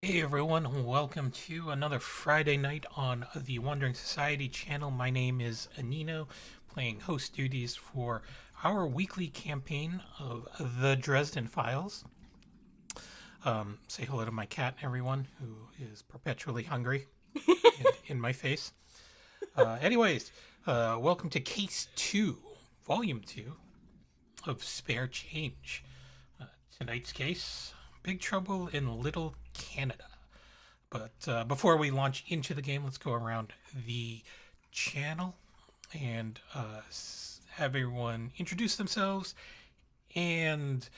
Hey everyone, welcome to another Friday night on the Wandering Society channel. My name is Anino, playing host duties for our weekly campaign of the Dresden Files. Say hello to my cat, everyone, who is perpetually hungry in my face. Anyways, welcome to Case 2, Volume 2 of Spare Change. Tonight's case, Big Trouble in Little Canada. But before we launch into the game, let's go around the channel and have everyone introduce themselves and,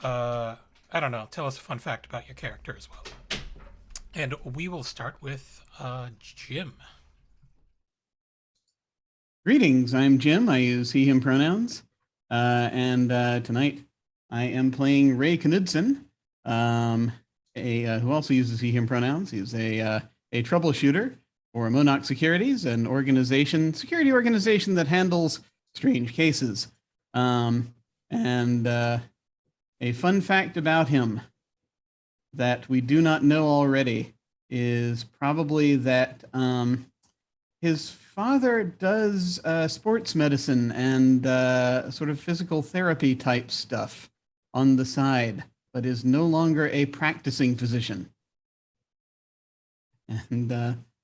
I don't know, tell us a fun fact about your character as well. And we will start with Jim. Greetings, I'm Jim. I use he, him pronouns. And tonight I am playing Ray Knudsen, who also uses he, him pronouns. He's a troubleshooter for Monarch Securities, an security organization that handles strange cases. A fun fact about him that we do not know already is probably that his father does sports medicine and sort of physical therapy type stuff on the side, but is no longer a practicing physician. And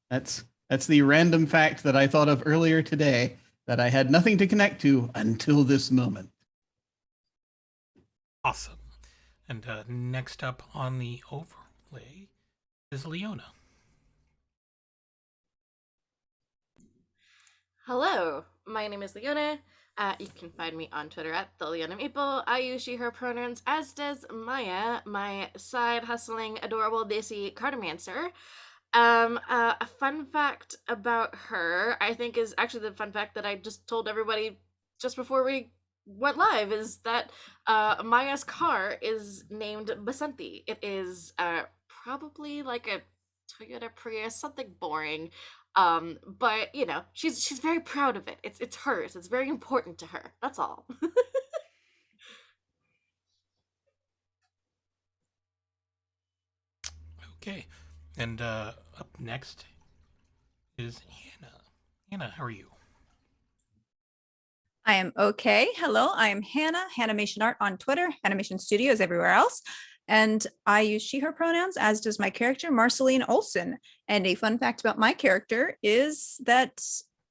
that's the random fact that I thought of earlier today that I had nothing to connect to until this moment. Awesome. And next up on the overlay is Leona. Hello, my name is Leona. You can find me on Twitter at the Leona Maple. I use she, her pronouns, as does Maya, my side hustling, adorable Daisy Cartomancer. A fun fact about her, I think, is actually the fun fact that I just told everybody just before we went live, is that Maya's car is named Basanti. It is probably like a Toyota Prius, something boring. But you know, she's very proud of it. It's hers. It's very important to her. That's all. Okay. And up next is Hannah. Hannah, how are you? I am okay. Hello, I am Hannah, Hanimation Art on Twitter, Animation Studios everywhere else. And I use she, her pronouns, as does my character, Marceline Olson. And a fun fact about my character is that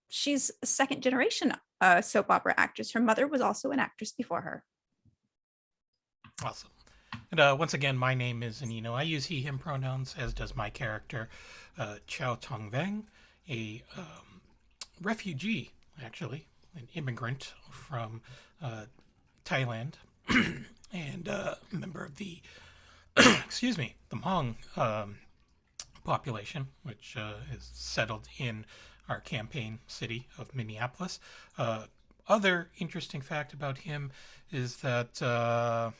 she's a second generation soap opera actress. Her mother was also an actress before her. Awesome. And once again, my name is Anino. I use he, him pronouns, as does my character, Chao Tong Veng, a refugee, actually, an immigrant from Thailand, and a member of the, excuse me, the Hmong population, which is settled in our campaign city of Minneapolis. Other interesting fact about him is that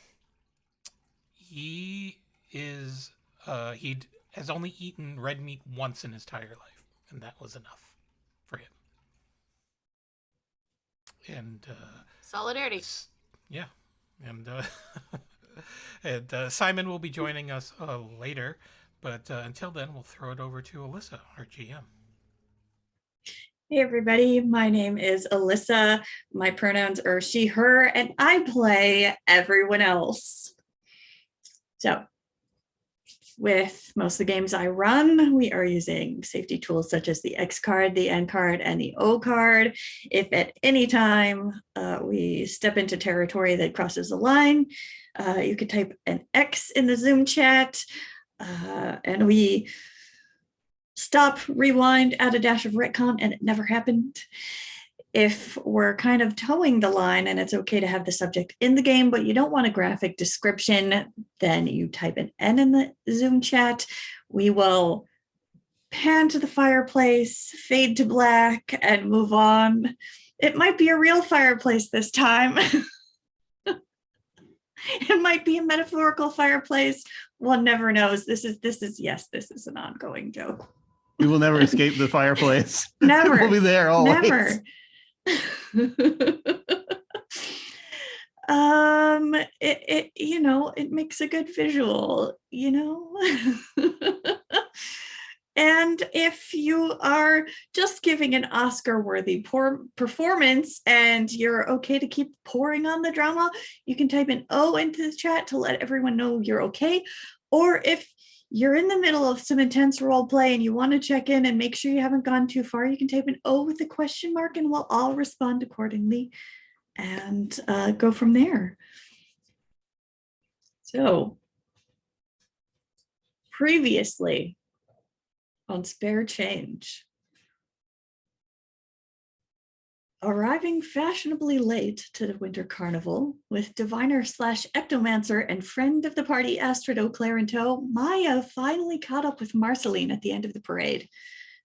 he has only eaten red meat once in his entire life, and that was enough for him. And Solidarity. yeah, and and Simon will be joining us later, but until then, we'll throw it over to Alyssa, our GM. Hey everybody, my name is Alyssa. My pronouns are she, her, and I play everyone else. So with most of the games I run, we are using safety tools such as the X card, the N card, and the O card. If at any time we step into territory that crosses a line, you could type an X in the Zoom chat, and we stop, rewind, add a dash of retcon, and it never happened. If we're kind of towing the line and it's okay to have the subject in the game, but you don't want a graphic description, then you type an N in the Zoom chat. We will pan to the fireplace, fade to black, and move on. It might be a real fireplace this time. It might be a metaphorical fireplace. One never knows. This is an ongoing joke. We will never escape the fireplace. Never. We'll be there always. Never. It makes a good visual, And if you are just giving an Oscar-worthy performance and you're okay to keep pouring on the drama, you can type an O into the chat to let everyone know you're okay. Or if you're in the middle of some intense role play and you want to check in and make sure you haven't gone too far, you can type an O with a question mark and we'll all respond accordingly and go from there. So previously on Spare Change. Arriving fashionably late to the Winter Carnival, with diviner/ectomancer and friend of the party Astrid O'Clair in tow, Maya finally caught up with Marceline at the end of the parade.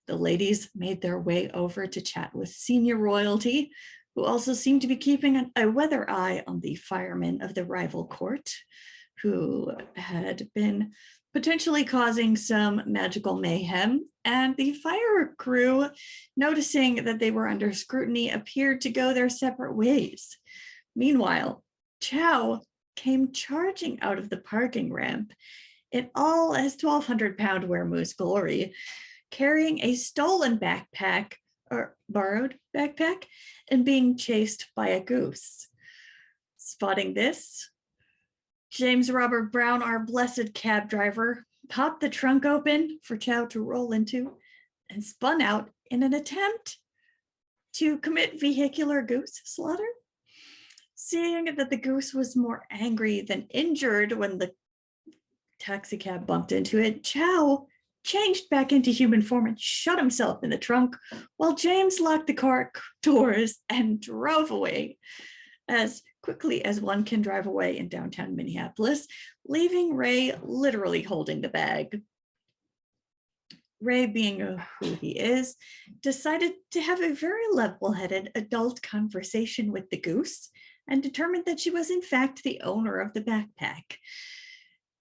The ladies made their way over to chat with senior royalty, who also seemed to be keeping a weather eye on the firemen of the rival court, who had been potentially causing some magical mayhem, and the fire crew, noticing that they were under scrutiny, appeared to go their separate ways. Meanwhile, Chao came charging out of the parking ramp in all his 1,200-pound Weremouth glory, carrying a stolen backpack or borrowed backpack and being chased by a goose. Spotting this, James Robert Brown, our blessed cab driver, popped the trunk open for Chow to roll into and spun out in an attempt to commit vehicular goose slaughter. Seeing that the goose was more angry than injured when the taxi cab bumped into it, Chow changed back into human form and shut himself in the trunk while James locked the car doors and drove away as quickly as one can drive away in downtown Minneapolis, leaving Ray literally holding the bag. Ray, being who he is, decided to have a very level-headed adult conversation with the goose and determined that she was in fact the owner of the backpack.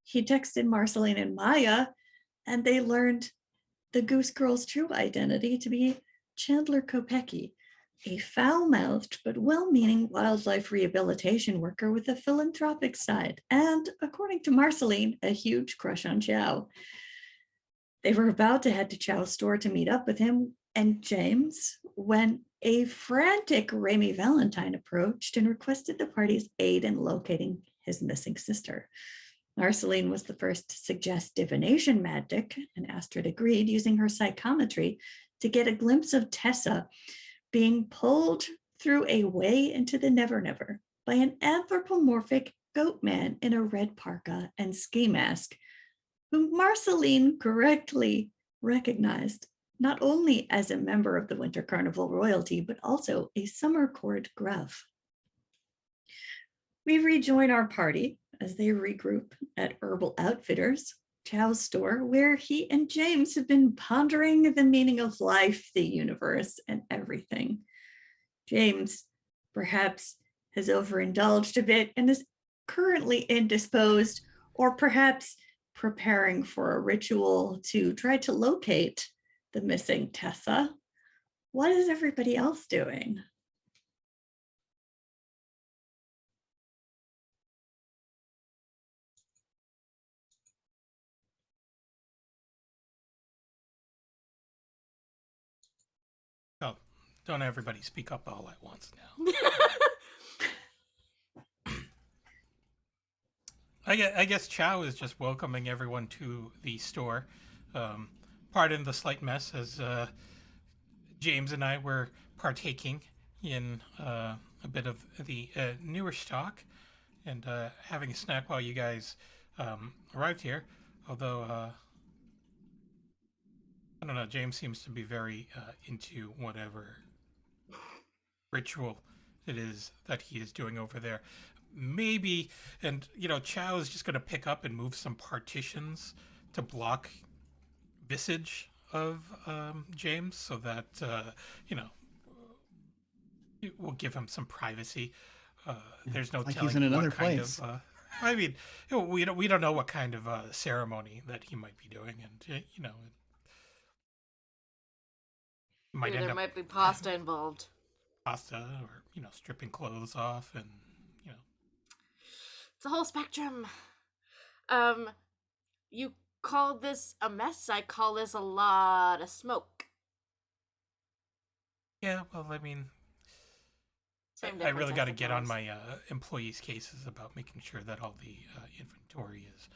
He texted Marceline and Maya, and they learned the goose girl's true identity to be Chandler Kopecki, a foul-mouthed but well-meaning wildlife rehabilitation worker with a philanthropic side, and, according to Marceline, a huge crush on Chow. They were about to head to Chow's store to meet up with him and James when a frantic Remy Valentine approached and requested the party's aid in locating his missing sister. Marceline was the first to suggest divination magic, and Astrid agreed, using her psychometry to get a glimpse of Tessa being pulled through a way into the Never Never by an anthropomorphic goat man in a red parka and ski mask, whom Marceline correctly recognized not only as a member of the Winter Carnival royalty, but also a summer court gruff. We rejoin our party as they regroup at Herbal Outfitters, Chow's store, where he and James have been pondering the meaning of life, the universe, and everything. James perhaps has overindulged a bit and is currently indisposed, or perhaps preparing for a ritual to try to locate the missing Tessa. What is everybody else doing? Oh, don't everybody speak up all at once now. I guess Chow is just welcoming everyone to the store. Pardon the slight mess, as James and I were partaking in a bit of the newer stock and having a snack while you guys arrived here. Although, I don't know, James seems to be very into whatever ritual it is that he is doing over there. Maybe, and Chow is just going to pick up and move some partitions to block visage of James, so that it will give him some privacy. There's no like telling he's in another what kind place. of. I mean, we don't know what kind of ceremony that he might be doing, and might Maybe end there up might be pasta involved. pasta or stripping clothes off, and It's a whole spectrum. You call this a mess? I call this a lot of smoke. yeah. Well, I mean, Same I difference, really got to get on suppose. my employees' cases about making sure that all the inventory is,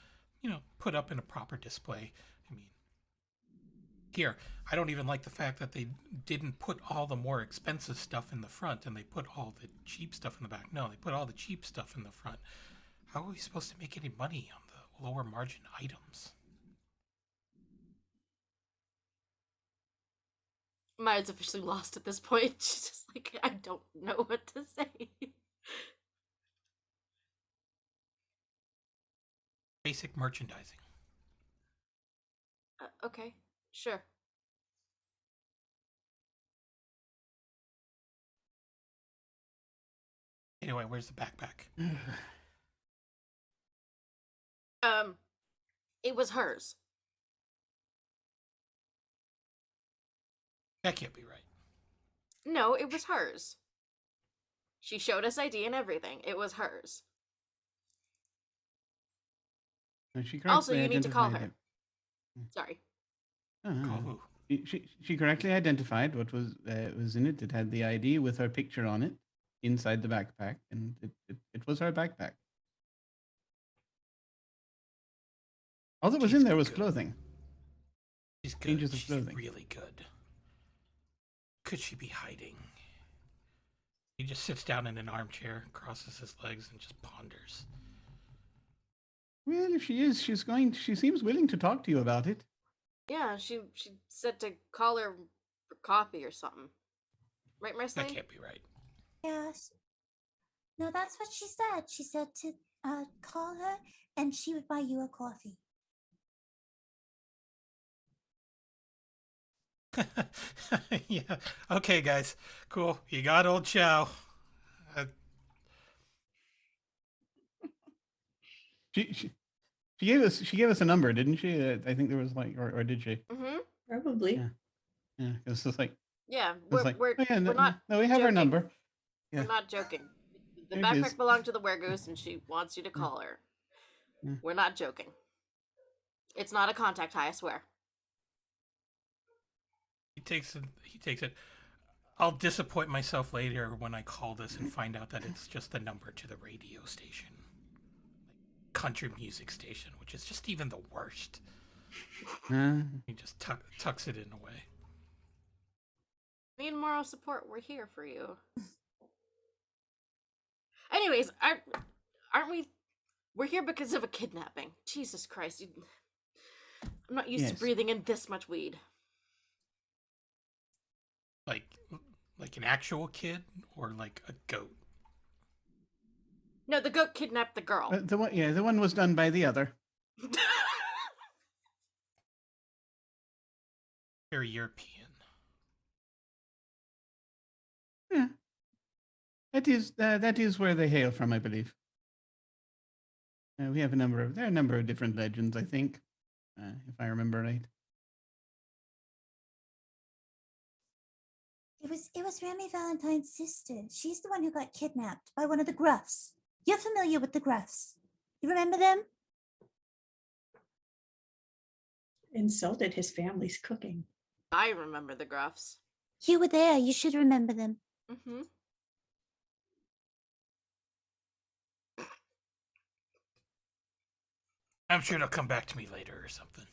put up in a proper display. I mean, here, I don't even like the fact that they didn't put all the more expensive stuff in the front and they put all the cheap stuff in the back. No, they put all the cheap stuff in the front. How are we supposed to make any money on the lower margin items? Maya's officially lost at this point. She's just like, I don't know what to say. Basic merchandising. Okay, sure. Anyway, where's the backpack? It was hers. That can't be right. No, it was hers. She showed us ID and everything. It was hers. No, she Also, correctly you need to call identified her. Sorry. it. Call who? She correctly identified what was in it. It had the ID with her picture on it inside the backpack, and it was her backpack. All that was She's in there was good. clothing. She's good. Changes of She's clothing. really good. Could she be hiding? He just sits down in an armchair, crosses his legs, and just ponders. Well, if she is, she seems willing to talk to you about it. Yeah, she said to call her for coffee or something. Right, That Marceline? can't be right. Yes. No, that's what she said. She said to call her and she would buy you a coffee. Yeah. Okay, guys. Cool. You got old Chow. She gave us a number, didn't she? I think there was like, or did she? Mm-hmm. Probably. Yeah. Yeah, it was just like, Yeah, it was like, we're oh, yeah, no, not no, we have her joking. number. Yeah. We're not joking. The There it backpack is. belonged to the weregoose, and she wants you to call her. Yeah. We're not joking. It's not a contact high, I swear. He takes it. I'll disappoint myself later when I call this and find out that it's just the number to the radio station. Country music station, which is just even the worst. He just tucks it in away. Need moral support? We're here for you. Anyways, aren't we? We're here because of a kidnapping. Jesus Christ! I'm not used to Yes. breathing in this much weed. Like an actual kid or like a goat? No, the goat kidnapped the girl. The one was done by the other. Very European. Yeah. That is where they hail from, I believe. We have there are a number of different legends, I think, if I remember right. It was Remy Valentine's sister. She's the one who got kidnapped by one of the Gruffs. You're familiar with the Gruffs. You remember them? Insulted his family's cooking. I remember the Gruffs. You were there. You should remember them. Mm-hmm. I'm sure it'll come back to me later or something.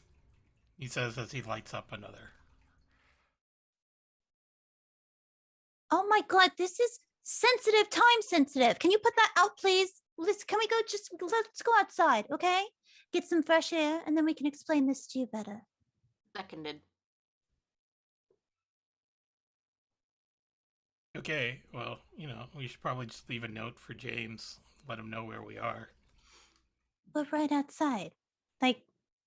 He says as he lights up another. Oh my God, this is sensitive, time sensitive. Can you put that out, please? Can we go let's go outside, okay? Get some fresh air and then we can explain this to you better. Seconded. Okay, well, we should probably just leave a note for James. Let him know where we are. We're right outside. Like,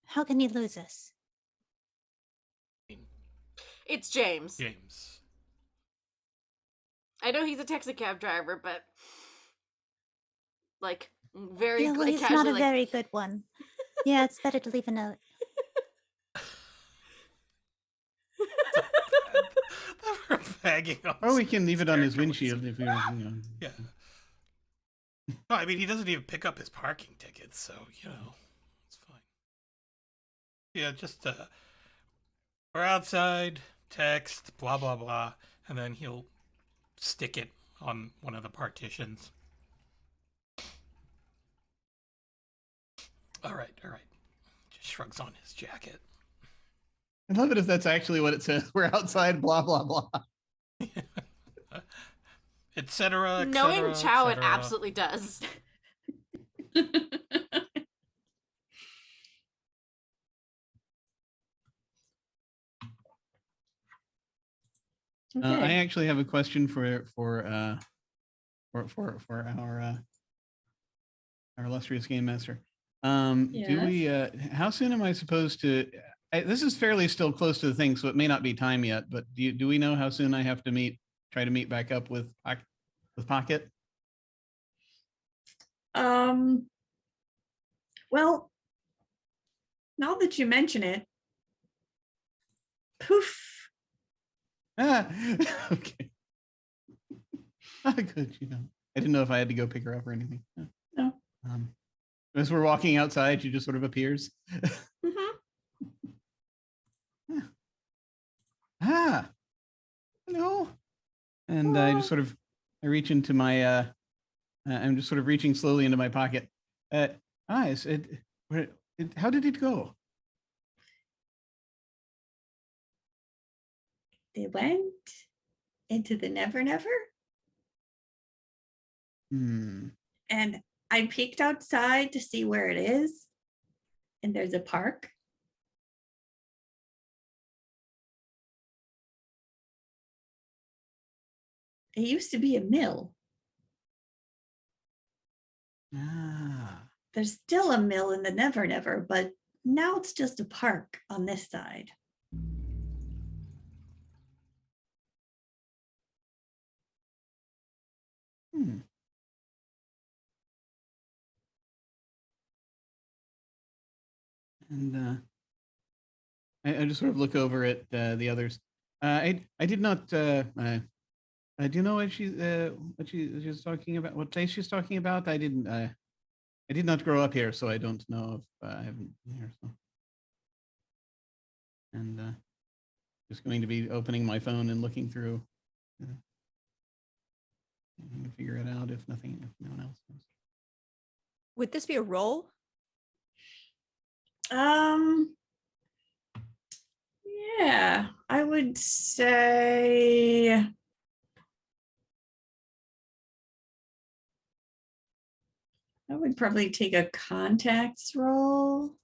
how can he lose us? It's James. James. I know he's a taxi cab driver, but like very Yeah, well, like, he's casually, not a like, very good one. Yeah, it's better to leave a note. We're bagging on Or we can leave it on his character windshield if we want. Yeah. No, I mean, he doesn't even pick up his parking tickets, so, it's fine. Yeah, just, we're outside, text, blah, blah, blah, and then he'll stick it on one of the partitions. All right. Just shrugs on his jacket. I love it if that's actually what it says. We're outside, blah, blah, blah. Etc. knowing Chow, it absolutely does. Okay. I actually have a question for our illustrious game master. Do we? How soon am I supposed to? This is fairly still close to the thing, so it may not be time yet. But do we know how soon I have to try to meet back up with Pocket? Well, now that you mention it, poof. Okay. Good. I didn't know if I had to go pick her up or anything. No. As we're walking outside, she just sort of appears. Mhm. Ah, hello. And I just sort of, I reach into my, I'm just sort of reaching slowly into my pocket. Is it, how did it go? They went into the Never Never, Hmm. and I peeked outside to see where it is, and there's a park. It used to be a mill. Ah. There's still a mill in the Never Never, but now it's just a park on this side. Hmm. And I just sort of look over at the others. I did not. Do you know what she's talking about? What place she's talking about? I didn't. I did not grow up here, so I don't know if I haven't been here. So, and just going to be opening my phone and looking through, and figure it out if no one else knows. Would this be a roll? Yeah, I would say I would probably take a contacts roll.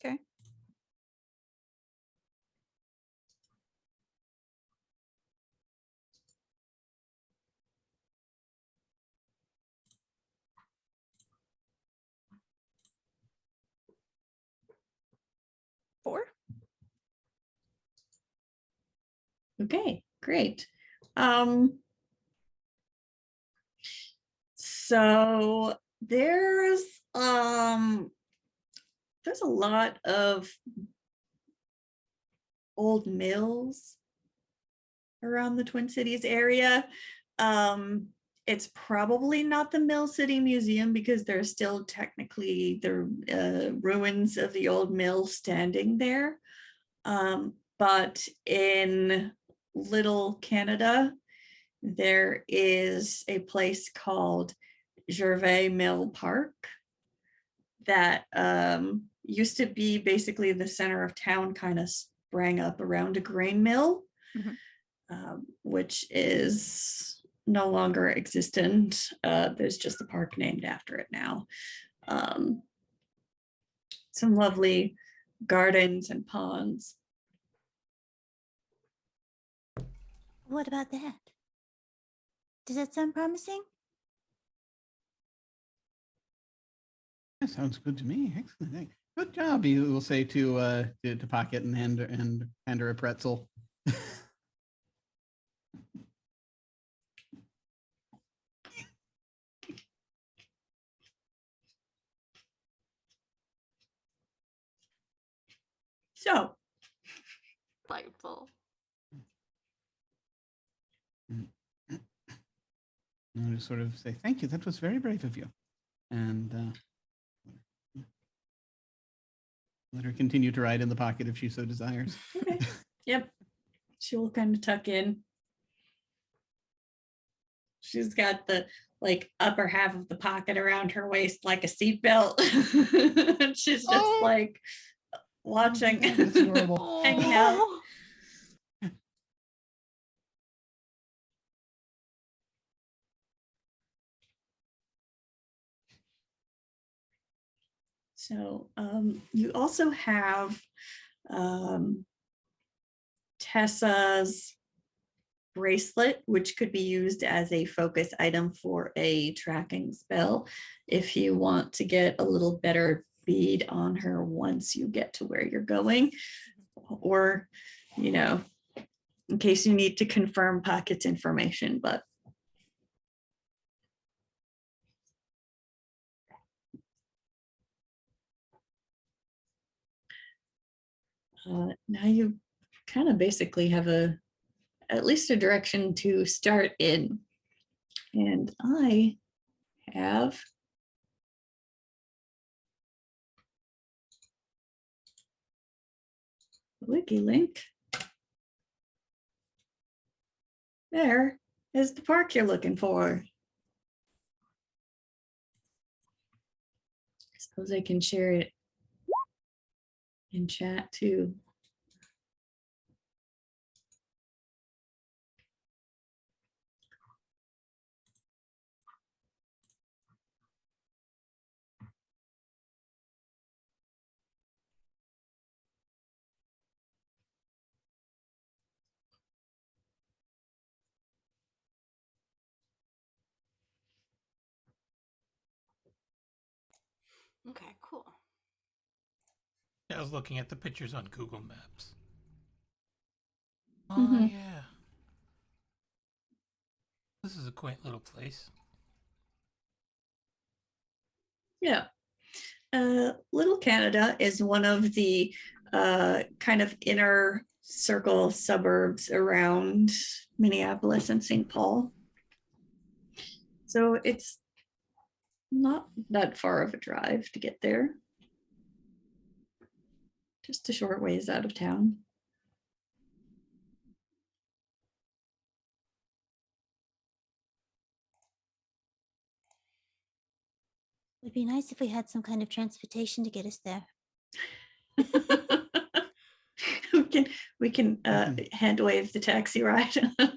Okay. Four. Okay, great. So there's a lot of old mills around the Twin Cities area. It's probably not the Mill City Museum because there's still technically the ruins of the old mill standing there. But in Little Canada, there is a place called Gervais Mill Park that used to be basically the center of town, kind of sprang up around a grain mill, Mhm. which is no longer existent. There's just a park named after it now. Some lovely gardens and ponds. What about that? Does that sound promising? That sounds good to me. Excellent. Good job. You will say to Pocket and hand her a pretzel. So Delightful. And I'll just sort of say, thank you. That was very brave of you. And let her continue to ride in the pocket if she so desires. okay. Yep. She will kind of tuck in. She's got the upper half of the pocket around her waist like a seatbelt. She's just like watching, That's adorable. hanging out. Oh. So you also have Tessa's bracelet, which could be used as a focus item for a tracking spell if you want to get a little better bead on her once you get to where you're going, or in case you need to confirm Pocket's information. But now you kind of basically have at least a direction to start in. And I have wiki link. There is the park you're looking for. Suppose I can share it in chat too. Okay, cool. I was looking at the pictures on Google Maps. Oh, Mhm. yeah. This is a quaint little place. Yeah. Little Canada is one of the kind of inner circle suburbs around Minneapolis and St. Paul. So it's not that far of a drive to get there. Just a short ways out of town. Would be nice if we had some kind of transportation to get us there. we can hand wave the taxi ride. I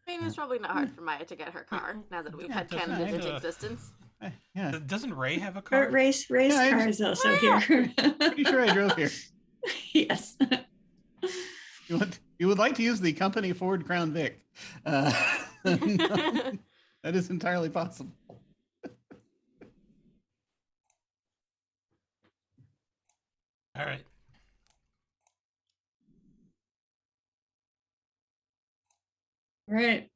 mean, it's probably not hard for Maya to get her car now that we've Yeah, had doesn't Canada it, into existence. Yeah, Doesn't Ray have a car? Race Yeah, I car just- is also Oh, yeah. here. pretty sure I drove here. Yes. You would like to use the company Ford Crown Vic. That is entirely possible. All right. Right.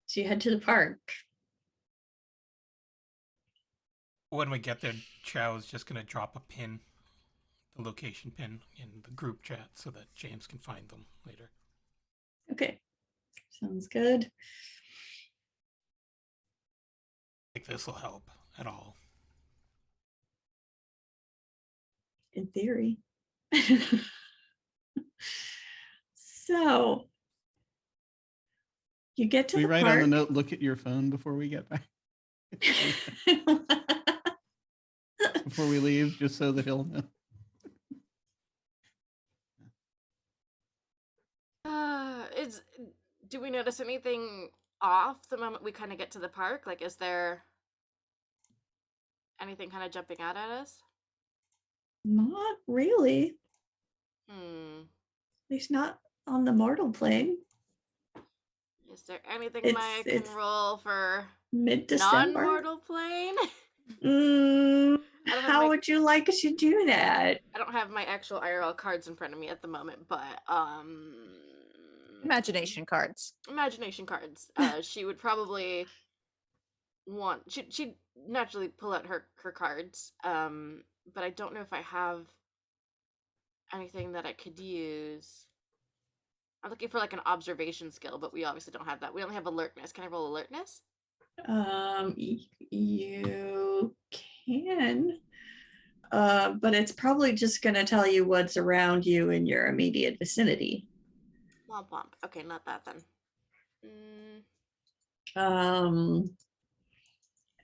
So you head to the park. When we get there, Chow is just going to drop a pin, the location pin, in the group chat so that James can find them later. Okay. Sounds good. I think this will help at all. In theory. So you get to We the write park. on the note, look at your phone before we get back, before we leave, just so that he'll know. Do we notice anything off the moment we kind of get to the park? Like, is there anything kind of jumping out at us? Not really. Hmm. At least not on the mortal plane. Is there anything It's- Maya it's can roll for Mid-December. non-mortal plane? Mm, I don't have how my- would you like us to do that? I don't have my actual IRL cards in front of me at the moment, but Imagination cards. imagination cards. She would probably want she'd naturally pull out her cards. But I don't know if I have anything that I could use. I'm looking for like an observation skill, but we obviously don't have that. We only have alertness. Can I roll alertness? You can, but it's probably just going to tell you what's around you in your immediate vicinity. Womp womp. Okay, not that then.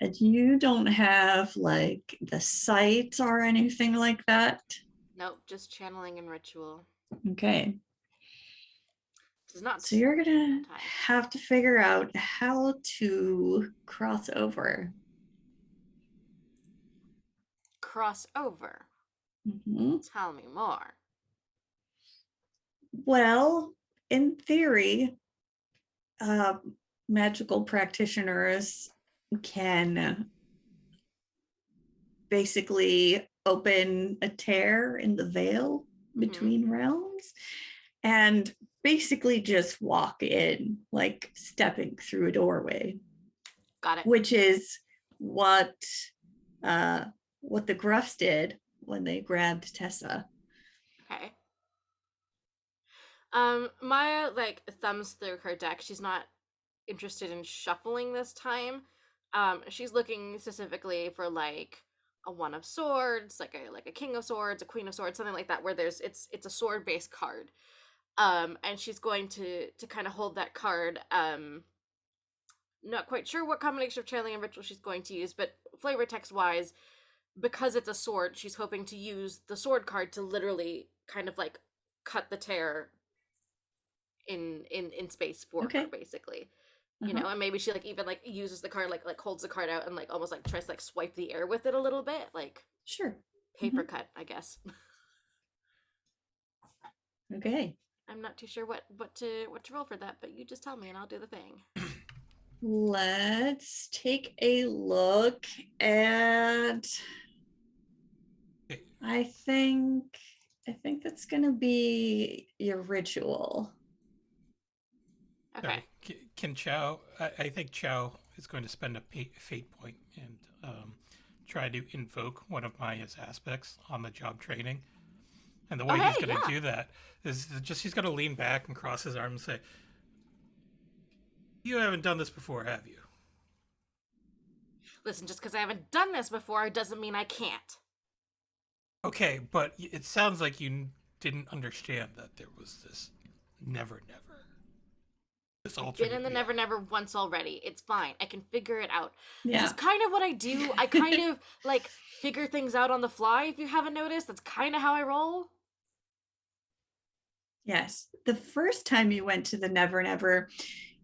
And you don't have like the sight or anything like that. Nope, just channeling and ritual. Okay. Does not. So you're gonna time. have to figure out how to cross over. Cross over. Mhm. Tell me more. Well, in theory, magical practitioners can basically open a tear in the veil between realms and basically just walk in, like stepping through a doorway. Got it. Which is what the Gruffs did when they grabbed Tessa. Okay. Maya like thumbs through her deck. She's not interested in shuffling this time. She's looking specifically for like a one of swords, like a king of swords, a queen of swords, something like that, where it's a sword based card. And she's going to kind of hold that card. Not quite sure what combination of channeling and ritual she's going to use, but flavor text wise, because it's a sword, she's hoping to use the sword card to literally kind of like cut the tear in space for Okay. her, basically. You know, and maybe she like even like uses the card, like holds the card out and like almost like tries to like swipe the air with it a little bit, like Sure. paper cut, I guess. Okay. I'm not too sure what to roll for that, but you just tell me and I'll do the thing. Let's take a look at. Okay. I think that's gonna be your ritual. Okay. Sorry. Can Chow? I think Chow is going to spend a fate point and try to invoke one of Maya's aspects on the job training. And the way he's hey, going to yeah. do that is just he's going to lean back and cross his arms and say, "You haven't done this before, have you?" Listen, just because I haven't done this before doesn't mean I can't. Okay, but it sounds like you didn't understand that there was this never. This alternate Been in the reality. Never once already. It's fine. I can figure it out. Yeah. This is kind of what I do. I kind of like figure things out on the fly. If you haven't noticed, that's kind of how I roll. Yes. The first time you went to the Never,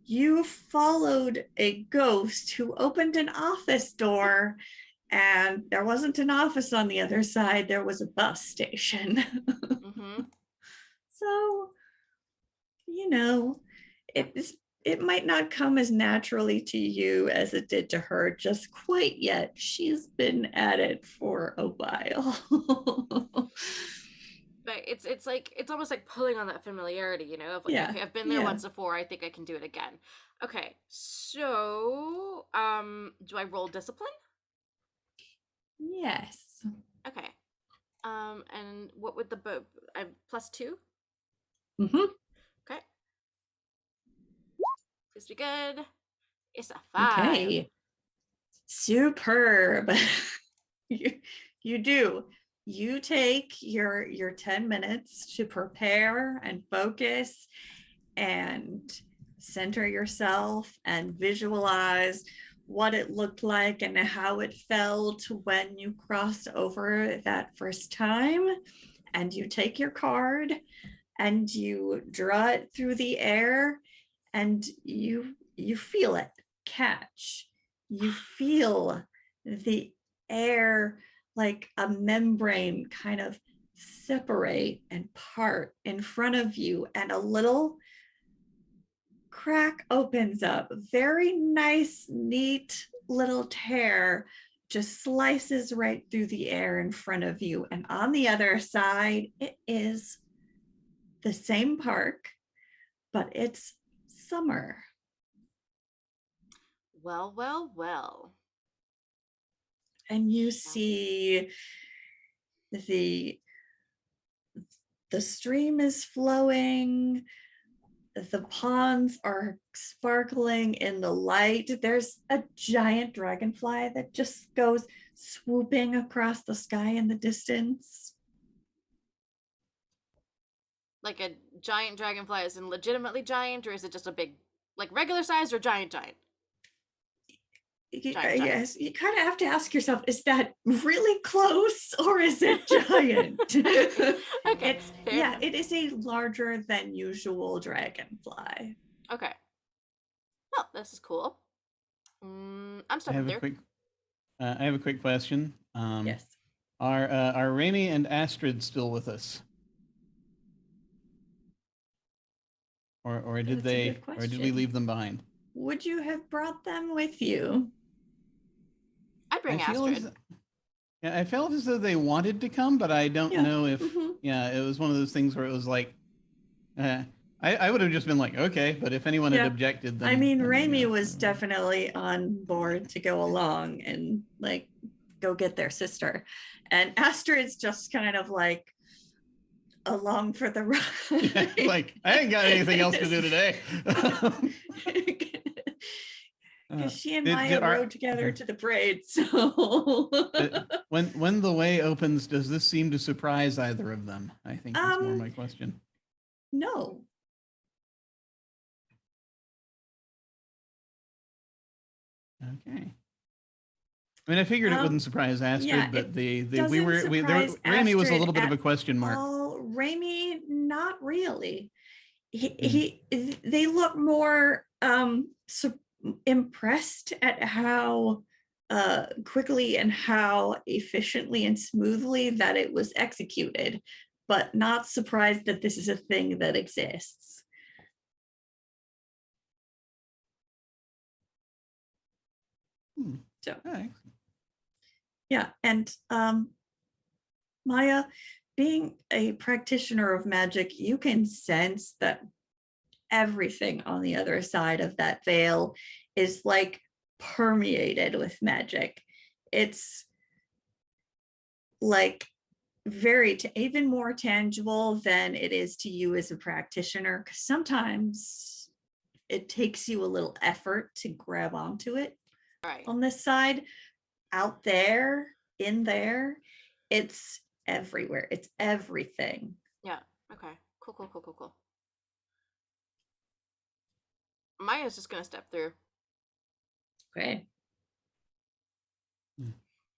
you followed a ghost who opened an office door, and there wasn't an office on the other side. There was a bus station. Mm-hmm. So, you know, it might not come as naturally to you as it did to her just quite yet. She's been at it for a while. But it's like it's almost like pulling on that familiarity, you know, of like, Yeah, okay, I've been there yeah. once before. I think I can do it again. Okay, so do I roll discipline? Yes. Okay. And what would the +2? Mm-hmm. Okay. Please be good. It's a 5. Okay. Superb. You do. You take your 10 minutes to prepare and focus and center yourself and visualize what it looked like and how it felt when you crossed over that first time. And you take your card and you draw it through the air, and you feel it catch. You feel the air like a membrane kind of separate and part in front of you, and a little crack opens up. Very nice, neat little tear just slices right through the air in front of you. And on the other side, it is the same park, but it's summer. Well, well, well. And you see the stream is flowing, the ponds are sparkling in the light. There's a giant dragonfly that just goes swooping across the sky in the distance. Like a giant dragonfly is in legitimately giant, or is it just a big, like regular sized or giant? Giant. Yes, you kind of have to ask yourself, is that really close or is it giant? Okay. Yeah, it is a larger than usual dragonfly. Okay. Well, this is cool. I'm I stepping have a through. quick. I have a quick question. Yes. Are Raimi and Astrid still with us, or did That's a they, good or did we question. leave them behind? Would you have brought them with you? I'd bring I feel Astrid. as, yeah, I felt as though they wanted to come, but I don't Yeah. know if. Mhm. Yeah, it was one of those things where it was like, I would have just been like, okay, but if anyone had Yeah. objected, then I mean, then, Raimi yeah. was definitely on board to go along and like go get their sister. And Astrid's just kind of like along for the ride. Yeah, like I ain't got anything else to do today. Because she and did- Maya did our- rode together to the parade. So when the way opens, does this seem to surprise either of them? I think that's more my question. no. Okay. I mean, I figured it wouldn't surprise Astrid, yeah, but it the doesn't surprise Raimi was a Astrid little bit of at a question mark. Raimi, not really. They look more impressed at how quickly and how efficiently and smoothly that it was executed, but not surprised that this is a thing that exists. So All right. yeah, and Maya, being a practitioner of magic, you can sense that everything on the other side of that veil is like permeated with magic. It's like even more tangible than it is to you as a practitioner, because sometimes it takes you a little effort to grab onto it. Right. On this side, out there, in there, it's everywhere. It's everything. Yeah. Okay. Cool. Maya's just gonna step through. Okay.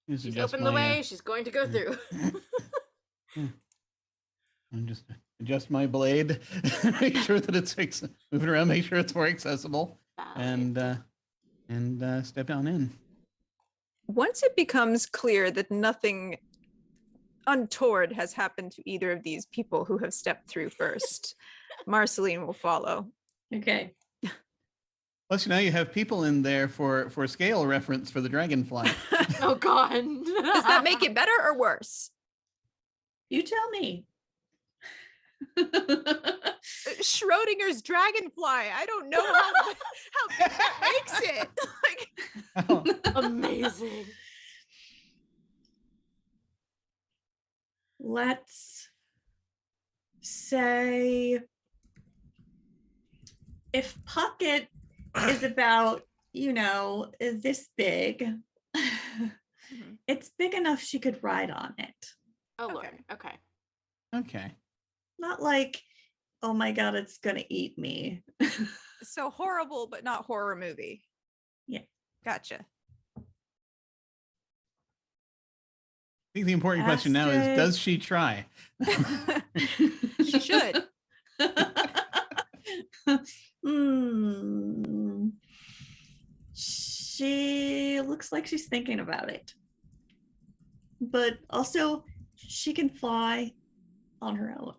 She's opened the way. She's going to go through. I'm just adjust my blade, make sure that it's moving around, make sure it's more accessible, and step on in. Once it becomes clear that nothing untoward has happened to either of these people who have stepped through first, Marceline will follow. Okay. Plus, you have people in there for scale reference for the dragonfly. Oh God. Does that make it better or worse? You tell me. Schrodinger's dragonfly. I don't know how big that makes it. Like, Oh, Amazing. Let's say if Puckett is about, this big, it's big enough she could ride on it. Oh Okay. Lord. Okay. okay. Not like, oh my God, it's gonna eat me. so horrible, but not horror movie. Yeah. Gotcha. I think the important question now is, Astrid. does she try? She should. She looks like she's thinking about it. But also, she can fly on her own.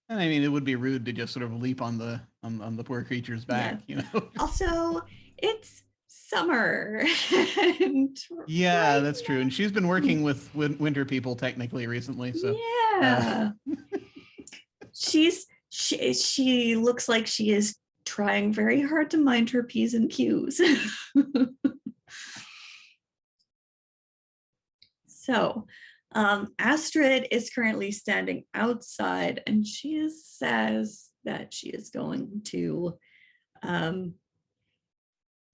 And I mean, it would be rude to just sort of leap on the poor creature's back, Also, it's summer. Yeah, that's true. And she's been working with winter people technically recently, so Yeah. She looks like she is trying very hard to mind her P's and Q's. So Astrid is currently standing outside, and she says that she is going to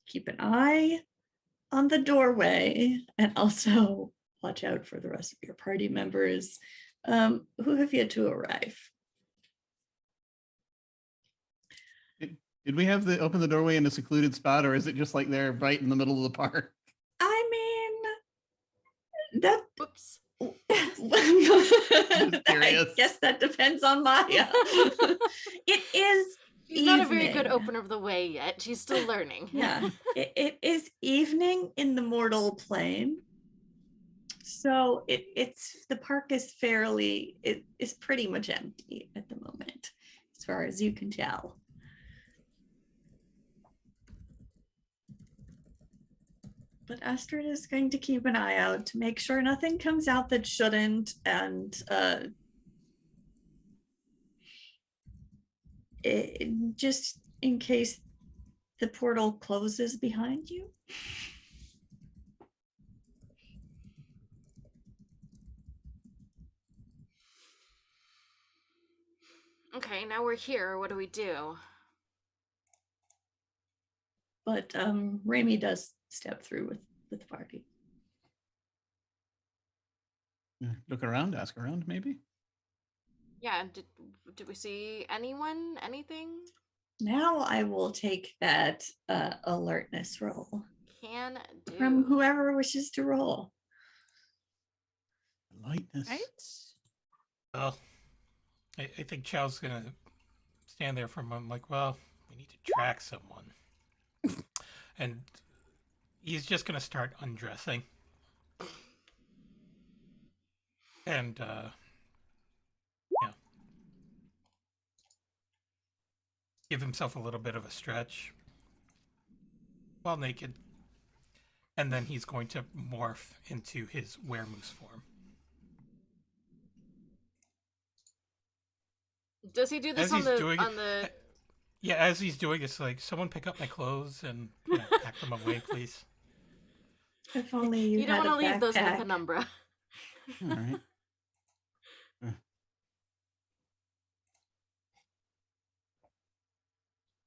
keep an eye on the doorway and also watch out for the rest of your party members who have yet to arrive. did we have open the doorway in a secluded spot, or is it just like they're right in the middle of the park? I mean, that Whoops. I guess that depends on Maya. It is She's not a very good evening. opener of the way yet. She's still learning. Yeah, it is evening in the mortal plane. So it's the park is pretty much empty at the moment, as far as you can tell. But Astrid is going to keep an eye out to make sure nothing comes out that shouldn't, and just in case the portal closes behind you. Okay, now we're here. What do we do? but Raimi does step through with the party. Look around, ask around, maybe. Yeah, did we see anyone? Anything? Now I will take that alertness roll Can do. from whoever wishes to roll. Lightness. Right? Well, I think Chow's gonna stand there for a moment, like, well, we need to track someone, and he's just gonna start undressing, and yeah, give himself a little bit of a stretch while naked, and then he's going to morph into his weremoose form. Does he do this As on he's the doing on the? Yeah, as he's doing, it's like, someone pick up my clothes and pack them away, please. If only you, You don't had want to a leave those in the backpack. penumbra. All right.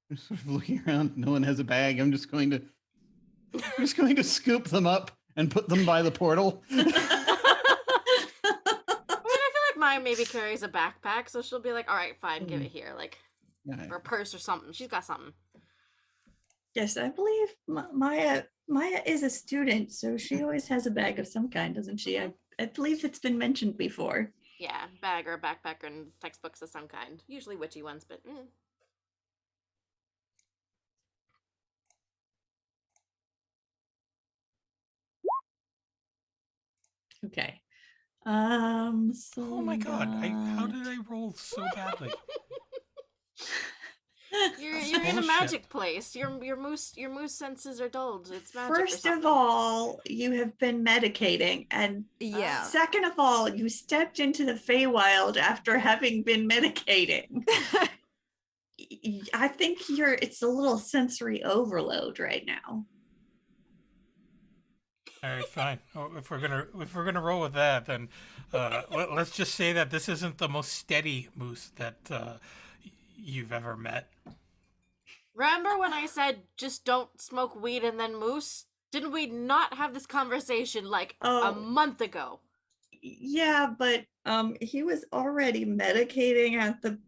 I'm sort of looking around. No one has a bag. I'm just going to scoop them up and put them by the portal. I mean, I feel like Maya maybe carries a backpack, so she'll be like, "All right, fine, give it here, like, Yeah. or a purse or something. She's got something." Yes, I believe Maya is a student, so she always has a bag of some kind, doesn't she? I believe it's been mentioned before. Yeah, bag or a backpack and textbooks of some kind. Usually witchy ones, but Okay. So Oh my we god! How got- did I roll so badly? you're That's in a bullshit. magic place. Your moose senses are dulled. It's magic. or First of something. all, you have been medicating, and Yeah. second of all, you stepped into the Feywild after having been medicating. I think it's a little sensory overload right now. All right, fine. Oh, if we're gonna roll with that, then let's just say that this isn't the most steady moose that you've ever met. Remember when I said just don't smoke weed and then moose? Didn't we not have this conversation like a Oh. month ago? Yeah, but he was already medicating at the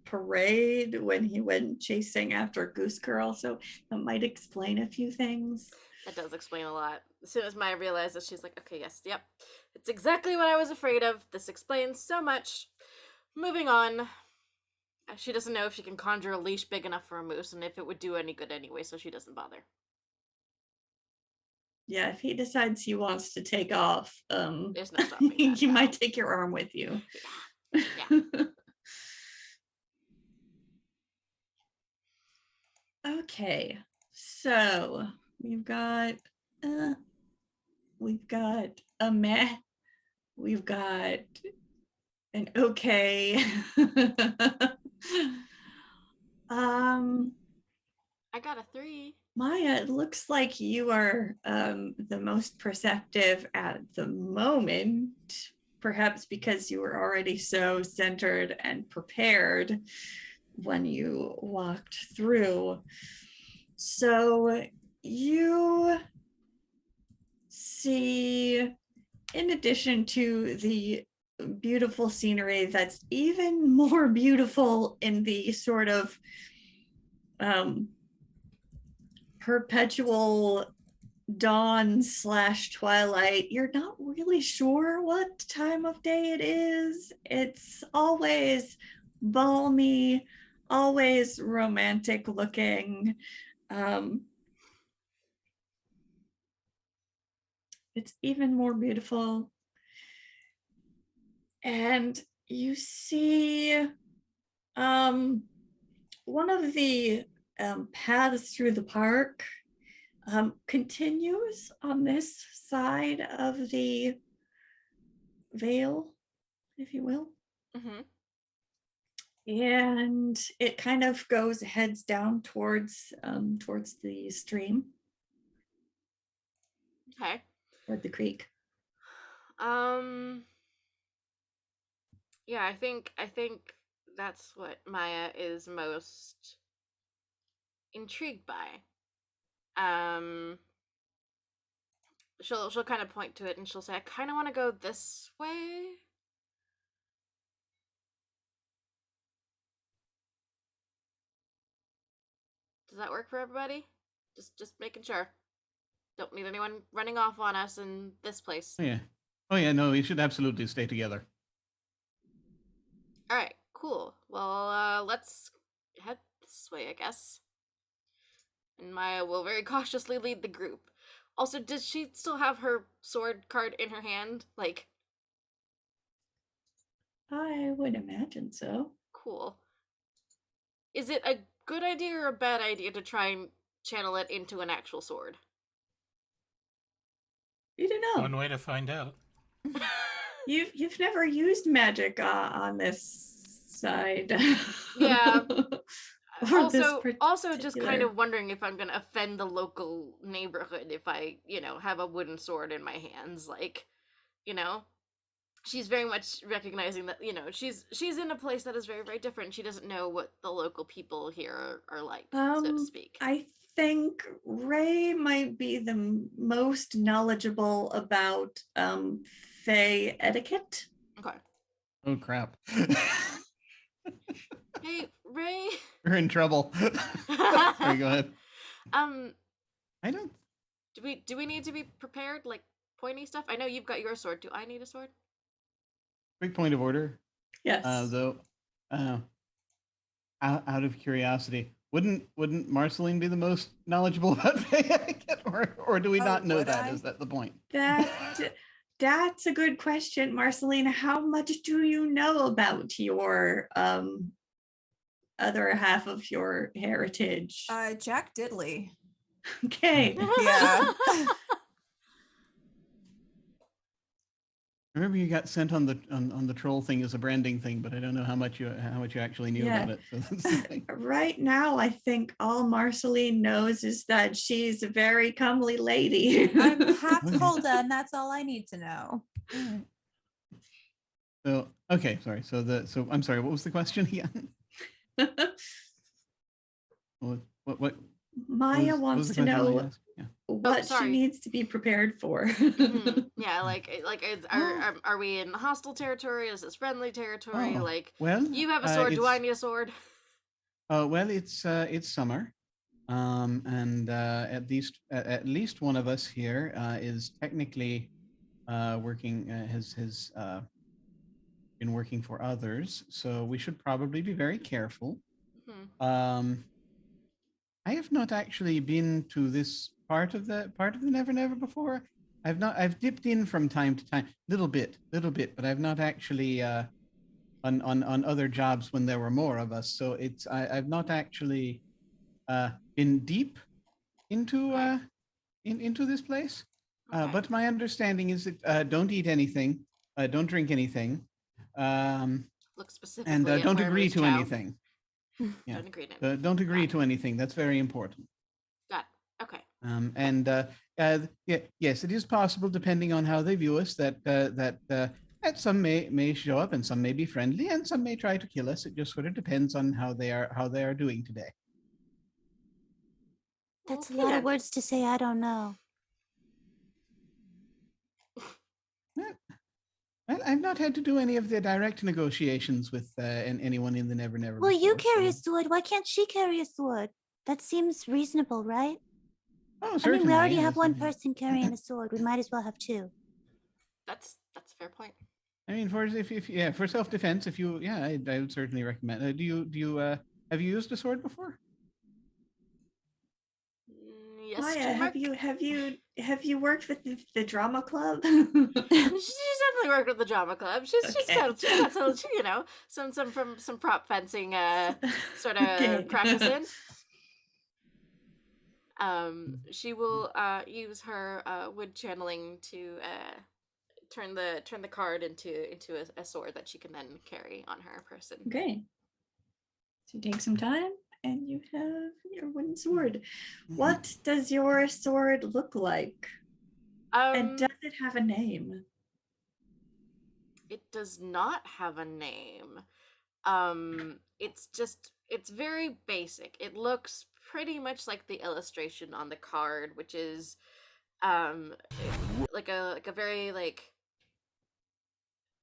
parade when he went chasing after Goose Girl, so that might explain a few things. That does explain a lot. As soon as Maya realizes, she's like, okay, yes, yep. It's exactly what I was afraid of. This explains so much. Moving on. She doesn't know if she can conjure a leash big enough for a moose and if it would do any good anyway, so she doesn't bother. Yeah, if he decides he wants to take off, There's no stopping that you now. might take your arm with you. Yeah. Okay, so we've got a meh, we've got an okay. I got a 3. Maya, it looks like you are the most perceptive at the moment, perhaps because you were already so centered and prepared when you walked through. So you see, in addition to the beautiful scenery that's even more beautiful in the sort of perpetual dawn / twilight, you're not really sure what time of day it is. It's always balmy, always romantic looking. It's even more beautiful. And you see one of the paths through the park continues on this side of the veil, if you will. Mm-hmm. And it kind of heads down towards the stream, Okay. toward the creek. Yeah, I think that's what Maya is most intrigued by. Um, she'll kind of point to it and she'll say, "I kind of want to go this way." Does that work for everybody? Just making sure. Don't need anyone running off on us in this place. Oh yeah. Oh yeah. No, we should absolutely stay together. All right, cool. Well, let's head this way, I guess. And Maya will very cautiously lead the group. Also, does she still have her sword card in her hand? Like, I would imagine so. cool. Is it a good idea or a bad idea to try and channel it into an actual sword? You don't know. One way to find out. You've never used magic on this side. Yeah. Or this Also just kind particular- of wondering if I'm gonna offend the local neighborhood if I, have a wooden sword in my hands. Like, she's very much recognizing that, she's in a place that is very, very different. She doesn't know what the local people here are like, so to speak. I think Ray might be the most knowledgeable about Fey etiquette. Okay. Oh crap. Hey, Ray. We're in trouble. Sorry, go ahead. Um, I don't. do we need to be prepared, like pointy stuff? I know you've got your sword. Do I need a sword? Quick point of order. Yes. Though, out of curiosity, wouldn't Marceline be the most knowledgeable about Fey etiquette, or do we Oh, not know would that? I? Is that the point? That's a good question, Marceline. How much do you know about your other half of your heritage? Jack Diddley. Okay. Yeah. Remember, you got sent on the troll thing as a branding thing, but I don't know how much you actually knew Yeah. about it. So that's the thing. Right now, I think all Marceline knows is that she's a very comely lady. I'm half Holda, and that's all I need to know. So okay, sorry. So I'm sorry. What was the question again? What Maya what wants the to question I know asked? Yeah. what she sorry. needs to be prepared for. Mhm. Yeah, are we in hostile territory? Is this friendly territory? Oh, Like, well, you have a sword. Do I it's- need a sword? Well, it's summer, and at least one of us here is technically working has been working for others, so we should probably be very careful. Hmm. I have not actually been to this part of the Never Never before. I've dipped in from time to time, little bit, but I've not actually on other jobs when there were more of us. So I've not actually been deep into into this place. Okay. But my understanding is that don't eat anything, don't drink anything, Look specifically and at don't Mermaid's agree to Chow. anything. Yeah. Don't agree to. Don't agree Got to anything. That's very important. Got it. Okay. Yes, it is possible, depending on how they view us, that some may show up, and some may be friendly, and some may try to kill us. It just sort of depends on how they are doing today. That's a Okay lot then. of words to say. I don't know. Well, I've not had to do any of the direct negotiations with anyone in the Never Never. Well, you before, carry a so- sword. Why can't she carry a sword? That seems reasonable, right? Oh, I mean, certainly. we already yes, have one I- person carrying a sword. We might as well have two. That's a fair point. I mean, for self-defense, if you, I would certainly recommend. Do you have you used a sword before? Yes. Maya, Mark? have you worked with the drama club? She's definitely worked with the drama club. She's Okay. got some prop fencing sort of Okay. practicing. She will use her wood channeling to turn the card into a sword that she can then carry on her person. Okay. So take some time and you have your wooden sword. What does your sword look like? And does it have a name? It does not have a name. It's very basic. It looks pretty much like the illustration on the card, which is like a very like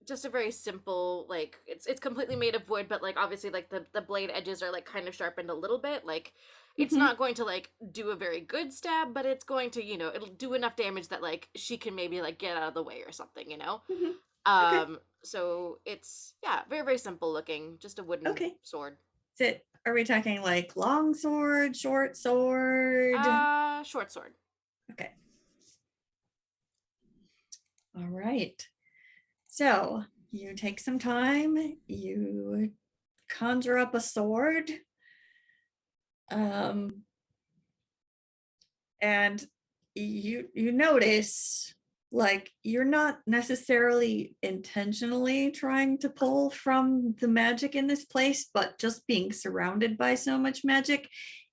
just a very simple like it's completely made of wood, but like obviously like the blade edges are like kind of sharpened a little bit. Like it's Mhm. not going to like do a very good stab, but it's going to, it'll do enough damage that like she can maybe like get out of the way or something. Mhm. Okay. So it's, yeah, very very simple looking, just a wooden Okay. sword. Are we talking like long sword, short sword? Short sword. Okay. All right. So you take some time, you conjure up a sword. And you notice like you're not necessarily intentionally trying to pull from the magic in this place, but just being surrounded by so much magic,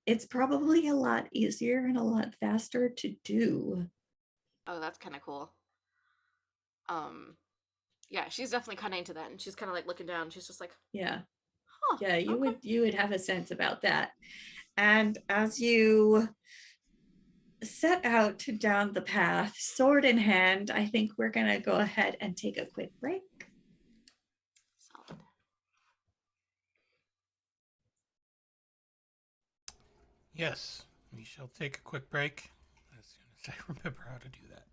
it's probably a lot easier and a lot faster to do. Oh, that's kind of cool. Yeah, she's definitely kind of into that, and she's kind of like looking down. She's just like, Yeah. huh. Yeah, you okay. would have a sense about that. And as you set out down the path, sword in hand, I think we're going to go ahead and take a quick break. Solid. Yes, we shall take a quick break as soon as I remember how to do that.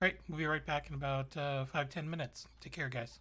All right, we'll be right back in about 5-10 minutes. Take care, guys.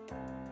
Bye.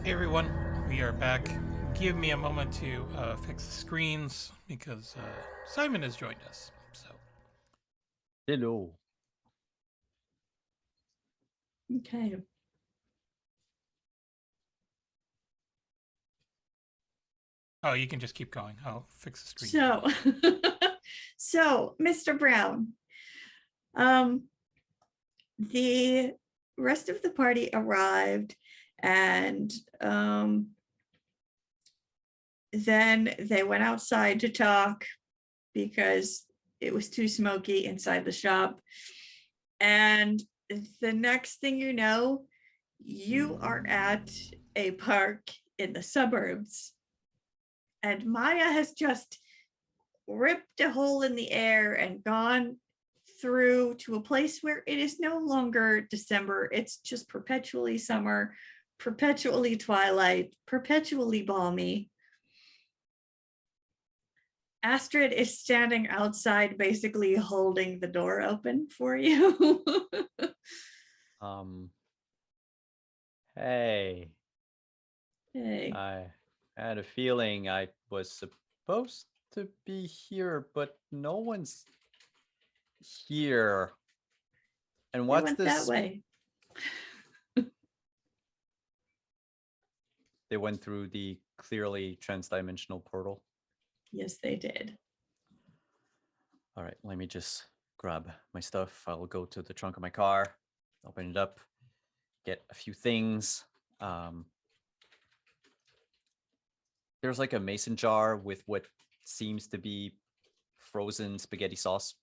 Hey everyone, we are back. Give me a moment to fix the screens because Simon has joined us. So Hello. Okay. oh, you can just keep going. I'll fix the screen. So, so Mr. Brown, the rest of the party arrived, and then they went outside to talk because it was too smoky inside the shop. And the next thing you know, you are at a park in the suburbs. And Maya has just ripped a hole in the air and gone through to a place where it is no longer December. It's just perpetually summer, perpetually twilight, perpetually balmy. Astrid is standing outside, basically holding the door open for you. Hey, Hey. I had a feeling I was supposed to be here, but no one's here. And They what's went this? that way. They went through the clearly transdimensional portal. Yes, they did. All right, let me just grab my stuff. I'll go to the trunk of my car, open it up, get a few things. There's like a mason jar with what seems to be frozen spaghetti sauce.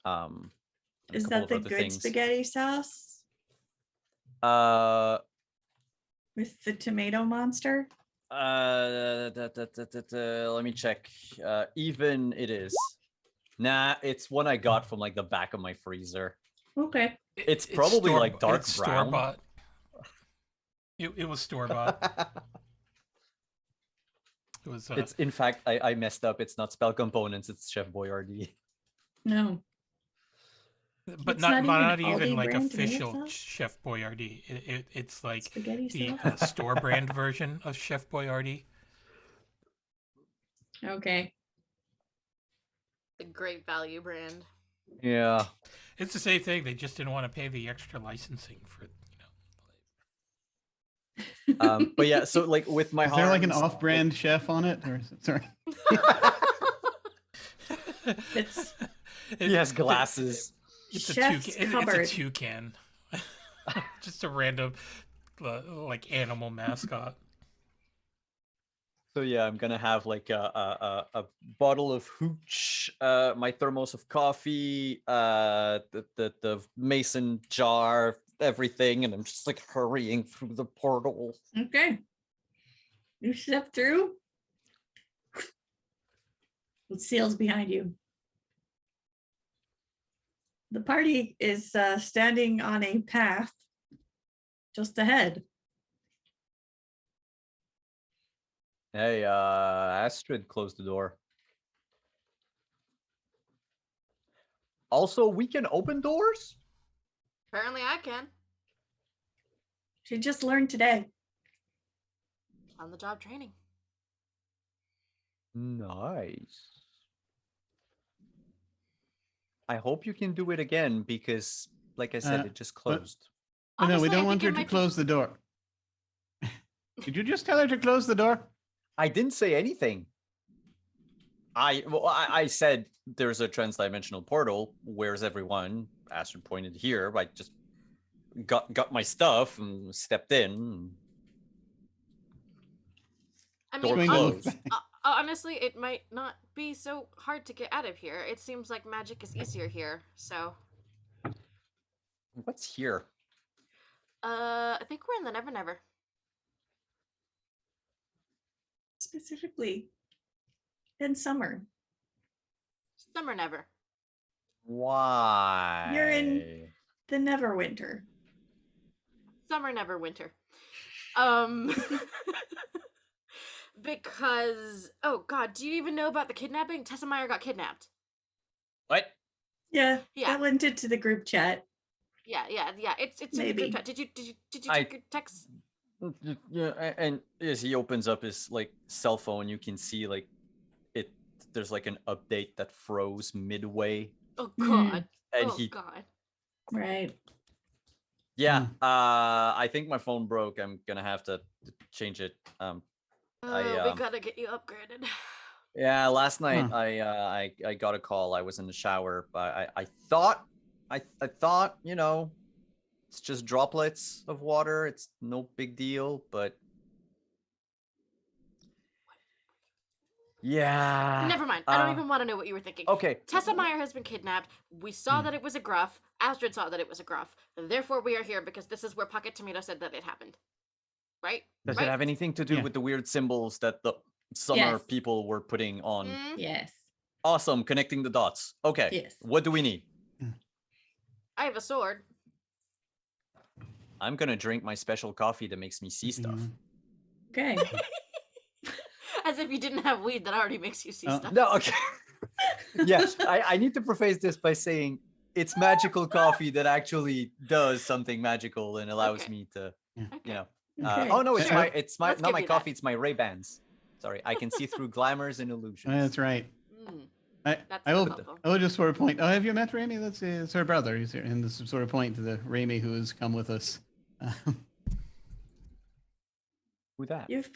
And a Is couple that of the other good things. spaghetti sauce Uh, with the tomato monster? let me check. Even it is. Nah, it's one I got from like the back of my freezer. Okay. It's probably like dark it's brown. store-bought. It was store-bought. It was It's in fact I messed up. It's not Spell Components. It's Chef Boyardee. No. but It's not not even even Aldi like brand tomato official sauce? Chef Boyardee. It's like Spaghetti the sauce? store brand version of Chef Boyardee. Okay. The great value brand. Yeah. It's the same thing. They just didn't want to pay the extra licensing for But yeah, so like with my Is there like an harms, off-brand chef on it? Or is it, sorry. It's he has glasses. It's a Chef's toucan. It's cupboard. a toucan. Just a random like animal mascot. So yeah, I'm gonna have like a bottle of hooch, my thermos of coffee, the mason jar, everything, and I'm just like hurrying through the portal. okay. You step through. It seals behind you. The party is standing on a path just ahead. Hey, Astrid closed the door. Also, we can open doors? Apparently, I can. She just learned today. On the job training. Nice. I hope you can do it again because, like I said, it just closed. Oh, no, we Honestly, I don't want think her it to might be- close the door. Did you just tell her to close the door? I didn't say anything. I said there's a transdimensional portal. Where's everyone? Astrid pointed here. I just got my stuff and stepped in. I Door mean, Going on closed. with honestly, it might not be so hard to get out of here. It seems like magic is easier here. So, What's here? I think we're in the Never Never. Specifically in summer. Summer Never. Why? You're in the Neverwinter. Summer Never Winter. Because, oh god, do you even know about the kidnapping? Tessa Meyer got kidnapped. What? Yeah, Yeah. that went into the group chat. Yeah. It's in the Maybe. group chat. Did you I- check your text? Yeah, and as he opens up his like cell phone, you can see like it. There's like an update that froze midway, Oh Mm. god. and oh he. god. Right. Yeah. I think my phone broke. I'm gonna have to change it. Oh, I, we gotta get you upgraded. Yeah, last night Huh. I got a call. I was in the shower, but I thought you know, it's just droplets of water. It's no big deal, but yeah. Never mind. I don't even want to know what you were thinking. Okay. Tessa Meyer has been kidnapped. We saw that it was a gruff. Astrid saw that it was a gruff. Therefore, we are here because this is where Pocket Tomato said that it happened. Right? Does right? it have anything to do Yeah. with the weird symbols that the summer Yes. people were putting on? Mm, Yes. Awesome, connecting the dots. Okay. Yes. What do we need? I have a sword. I'm gonna drink my special coffee that makes me see stuff. Mhm. Okay. As if you didn't have weed that already makes you see Oh. stuff. No, okay. Yes, I need to preface this by saying it's magical coffee that actually does something magical and allows Okay. me to, Okay. you know. Okay. Oh no, it's Uh, my Let's not give my you that. coffee. It's my Ray-Bans. Sorry, I can see through glamours and illusions. That's right. Mm, I, that's I will. helpful. I will just sort of point. Oh, have you met Raimi? That's it's her brother. He's here, and this is sort of point to the Raimi who has come with us. Who that? You've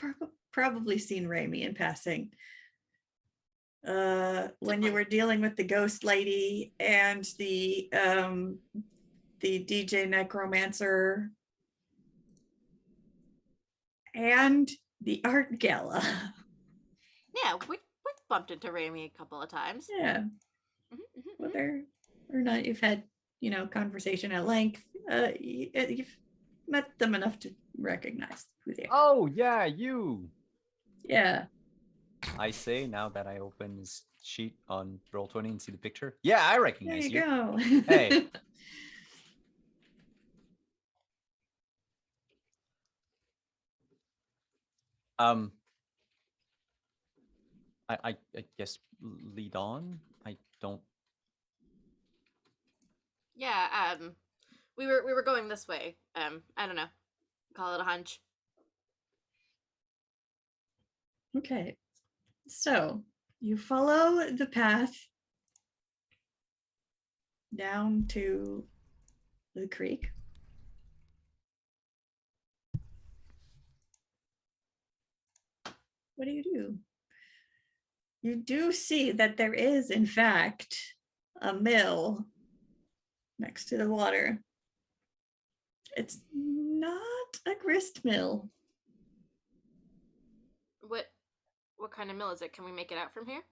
probably seen Raimi in passing. When you Definitely. were dealing with the ghost lady and the DJ necromancer and the art gala. Yeah, we bumped into Rami a couple of times. Yeah, Mhm, mhm, mhm. whether or not you've had, conversation at length, you've met them enough to recognize who they are. Oh yeah, you. Yeah. I say now that I open this sheet on Roll20 and see the picture. Yeah, I There recognize you you. go. Hey. I guess lead on. I don't. Yeah, we were going this way. I don't know. Call it a hunch. Okay. So you follow the path down to the creek. What do? You do see that there is, in fact, a mill next to the water. It's not a grist mill. What kind of mill is it? Can we make it out from here?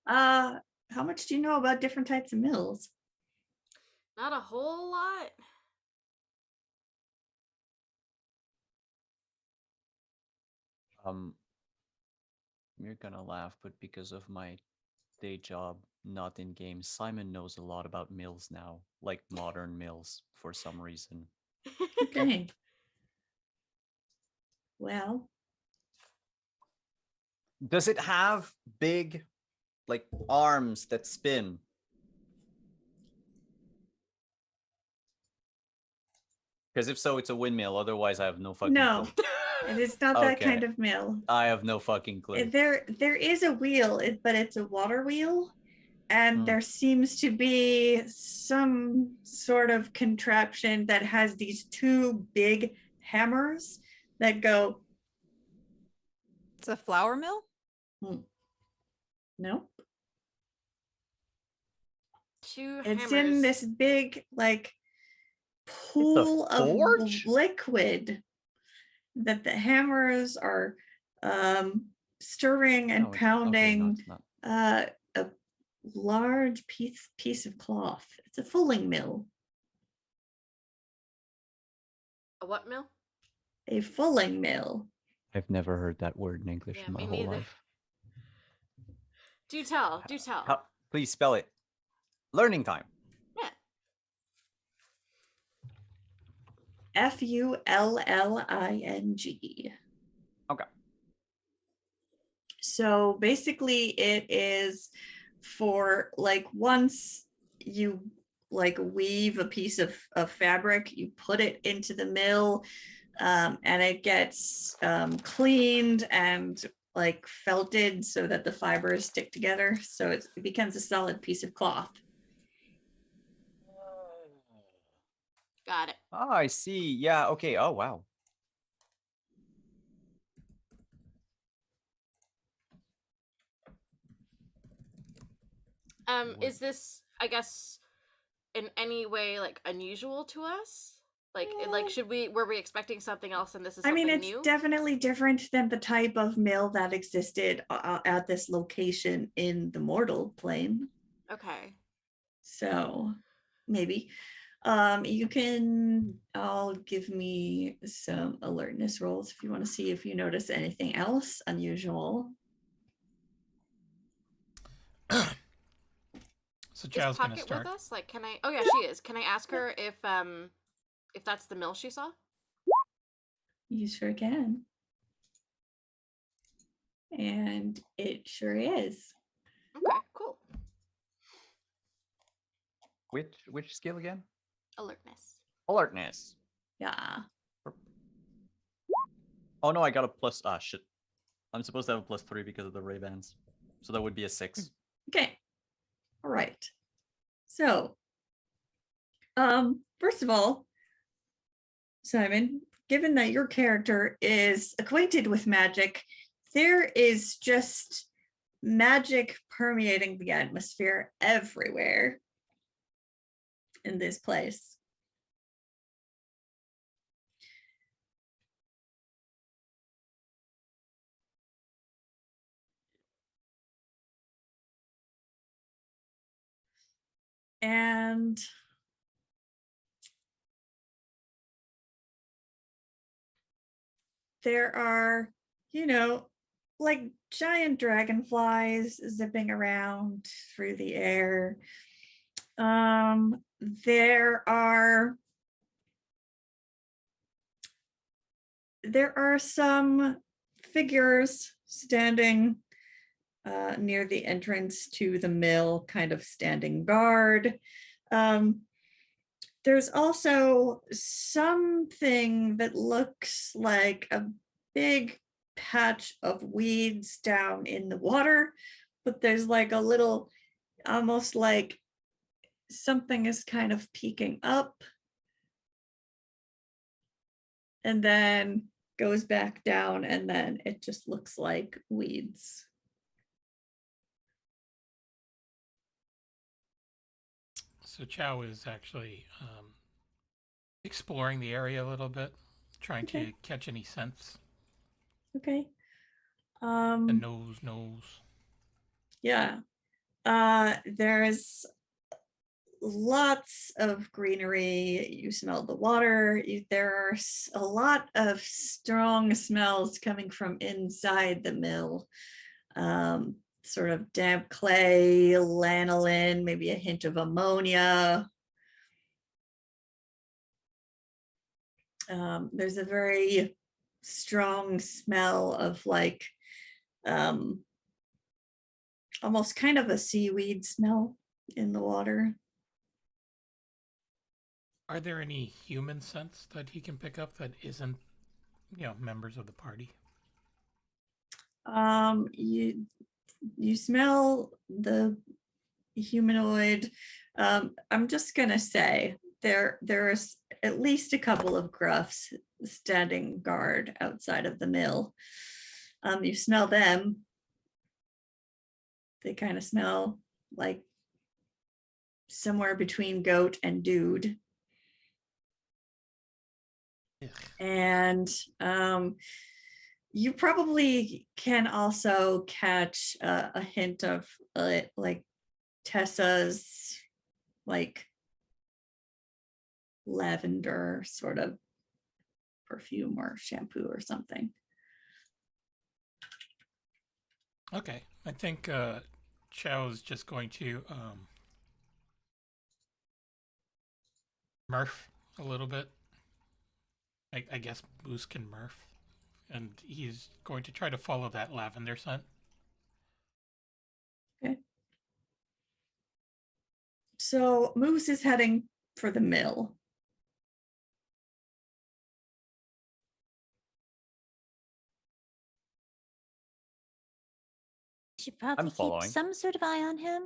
How much do you know about different types of mills? Not a whole lot. You're gonna laugh, but because of my day job, not in games, Simon knows a lot about mills now, like modern mills for some reason. Okay. Well, Does it have big, like, arms that spin? Because if so, it's a windmill. Otherwise, I have no fucking no, clue. it is not that Okay. kind of mill. I have no fucking clue. There is a wheel, but it's a water wheel, and there seems to be some sort of contraption that has these two big hammers that go. It's a flour mill. No, Two it's hammers. in this big pool of forge? liquid that the hammers are stirring and No, it's- okay, no, pounding. it's not. A large piece of cloth. It's a fulling mill. A what mill? A fulling mill. I've never heard that word in English Yeah, in my me whole neither. life. Do tell. Do tell. Please spell it. Learning time. Yeah. Fulling. Okay. So basically it is for once you weave a piece of fabric, you put it into the mill, and it gets cleaned and felted so that the fibers stick together. So it becomes a solid piece of cloth. Got it. Oh, I see. Yeah. Okay. Oh, wow. Is this, I guess, in any way unusual to us? Were we expecting something else and this is I something mean, it's new? definitely different than the type of mill that existed at this location in the mortal plane. Okay. So maybe you can all give me some alertness rolls if you want to see if you notice anything else unusual. So Is Chow's gonna Pocket start. with us? Can I? Oh yeah, she is. Can I ask her if that's the mill she saw? You sure can. And it sure is. Okay, cool. Which skill again? Alertness. Alertness. Yeah. Oh no, I got a plus. Ah, shit. I'm supposed to have a +3 because of the Ray-Bans. So that would be a 6. Okay. All right. So, first of all, Simon, given that your character is acquainted with magic, there is just magic permeating the atmosphere everywhere in this place. And there are, like giant dragonflies zipping around through the air. There are some figures standing near the entrance to the mill, kind of standing guard. There's also something that looks like a big patch of weeds down in the water, but there's like a little, almost like something is kind of peeking up and then goes back down, and then it just looks like weeds. So Chow is actually exploring the area a little bit, trying to Okay. catch any scents. Okay. The nose. Yeah. There's lots of greenery. You smell the water. There's a lot of strong smells coming from inside the mill. Sort of damp clay, lanolin, maybe a hint of ammonia. There's a very strong smell of like almost kind of a seaweed smell in the water. Are there any human scents that he can pick up that isn't, members of the party? You smell the humanoid. I'm just gonna say there's at least a couple of gruffs standing guard outside of the mill. You smell them. They kind of smell like somewhere between goat and dude. Ugh. And you probably can also catch a hint of like Tessa's like lavender sort of perfume or shampoo or something. Okay, I think Chow is just going to Murph a little bit. I guess Moose can Murph. And he's going to try to follow that lavender scent. Okay. So Moose is heading for the mill. Should probably keep following. some sort of eye on him.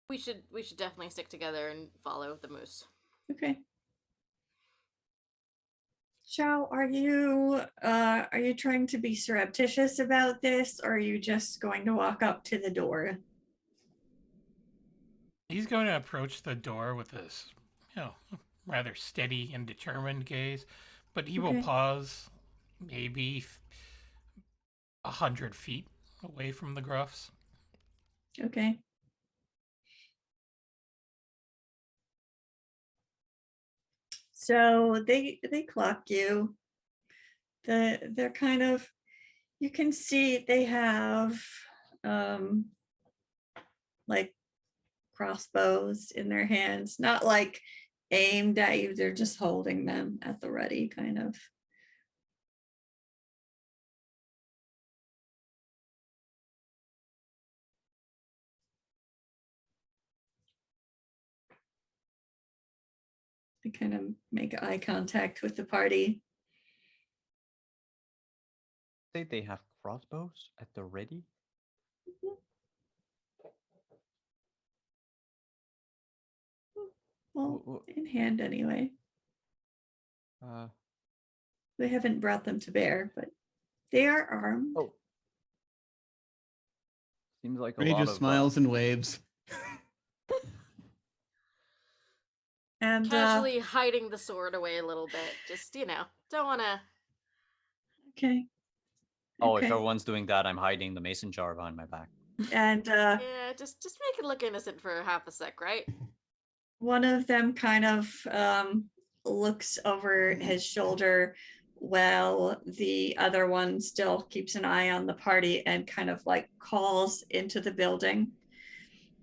We should definitely stick together and follow the moose. Okay. Chow, are you trying to be surreptitious about this, or are you just going to walk up to the door? He's going to approach the door with this, rather steady and determined gaze, but he will Okay. pause maybe 100 feet away from the Gruffs. Okay. So they clock you. They're kind of, you can see they have like crossbows in their hands, not like aimed at you. They're just holding them at the ready, kind of. They kind of make eye contact with the party. Say they have crossbows at the ready. Well, Wha- in hand anyway. Uh, They haven't brought them to bear, but they are armed. oh. Seems like a Ray lot just of smiles and waves. And Casually hiding the sword away a little bit. Just, don't want to. okay. Oh, if Okay. everyone's doing that, I'm hiding the mason jar behind my back. And Yeah, just make it look innocent for half a sec, right? one of them kind of looks over his shoulder while the other one still keeps an eye on the party and kind of like calls into the building.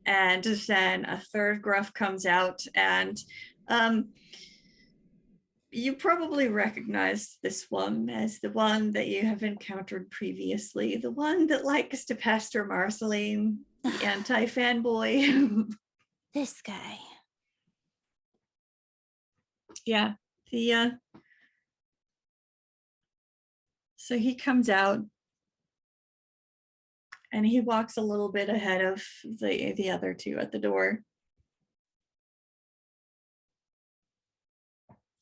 And then a third gruff comes out, and you probably recognize this one as the one that you have encountered previously, the one that likes to pester Marceline, the anti-fanboy. This guy. Yeah, so he comes out and he walks a little bit ahead of the other two at the door.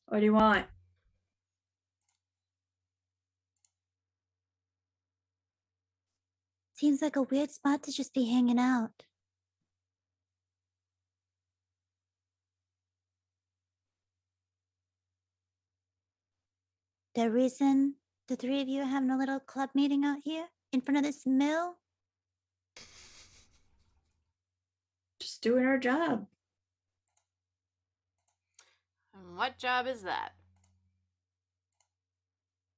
What do you want? Seems like a weird spot to just be hanging out. The reason the three of you are having a little club meeting out here in front of this mill? Just doing our job. And what job is that?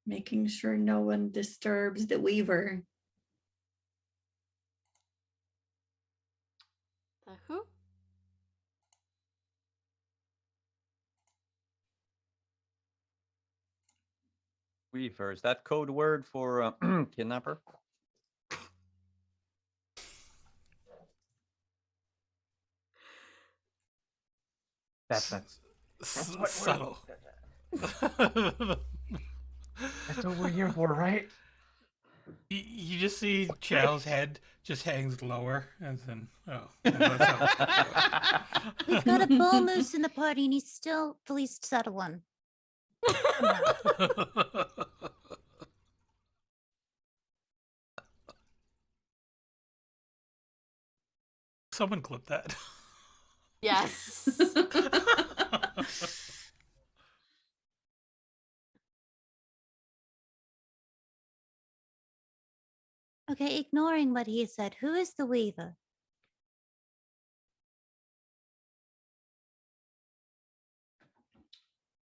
Making sure no one disturbs the weaver. The who? Weaver, is that code word for kidnapper? That's what Subtle. that's what we're here for, right? You just see Chow's head just hangs lower, and then that's how We've got a bull moose in the party and he's still the least subtle one. Someone clip that. Yes. Okay, ignoring what he said, who is the weaver?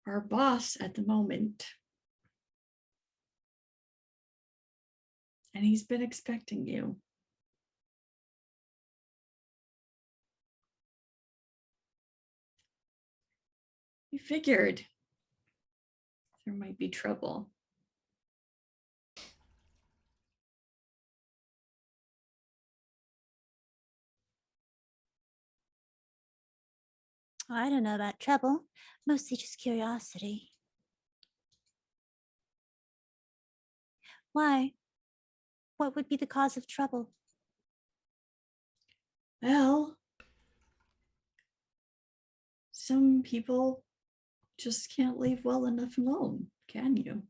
Our boss at the moment. And he's been expecting you. We figured there might be trouble. I don't know about trouble, mostly just curiosity. Why? What would be the cause of trouble? Well, some people just can't leave well enough alone, can you?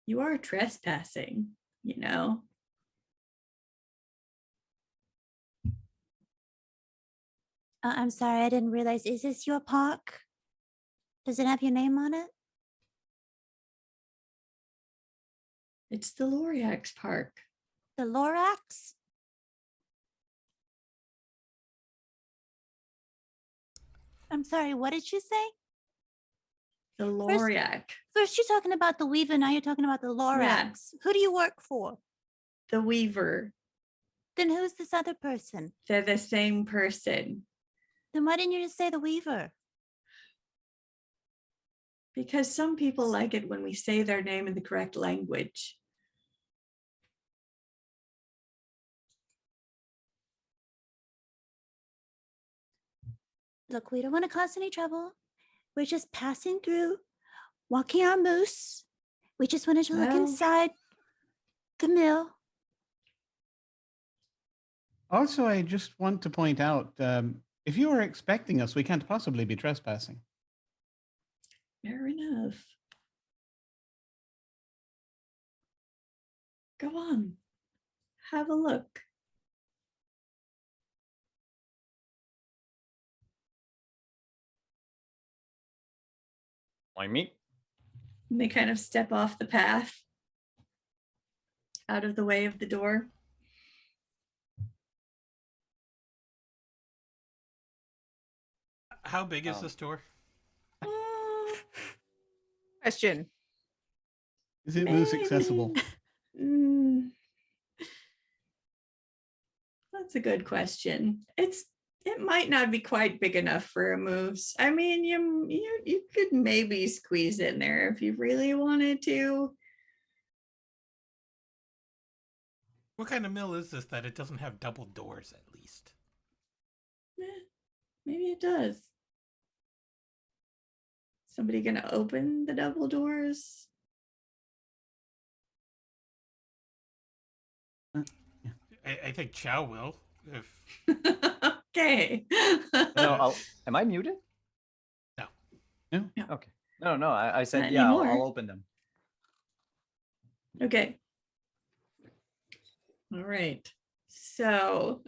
You are trespassing, you know? I'm sorry, I didn't realize. Is this your park? Does it have your name on it? It's the Loriax Park. The Lorax? I'm sorry, what did you say? The Loriac. First you're talking about the Weaver, now you're talking about the Lorax. Who do you work for? The Weaver. Then who's this other person? They're the same person. Then why didn't you just say the Weaver? Because some people like it when we say their name in the correct language. Look, we don't want to cause any trouble. We're just passing through, walking our moose. We just wanted to look Well. inside the mill. Also, I just want to point out, if you are expecting us, we can't possibly be trespassing. Fair enough. Go on. Have a look. Why me? And they kind of step off the path, out of the way of the door. How big is Oh. this door? Question. Is it moose accessible? Mm, that's a good question. It might not be quite big enough for a moose. I mean, you could maybe squeeze in there if you really wanted to. What kind of mill is this that it doesn't have double doors at least? Maybe it does. Somebody gonna open the double doors? I think Chow will. If Okay. No, am I muted? No. No. Okay. No. I said Not yeah. I'll anymore. open them. Okay. All right. So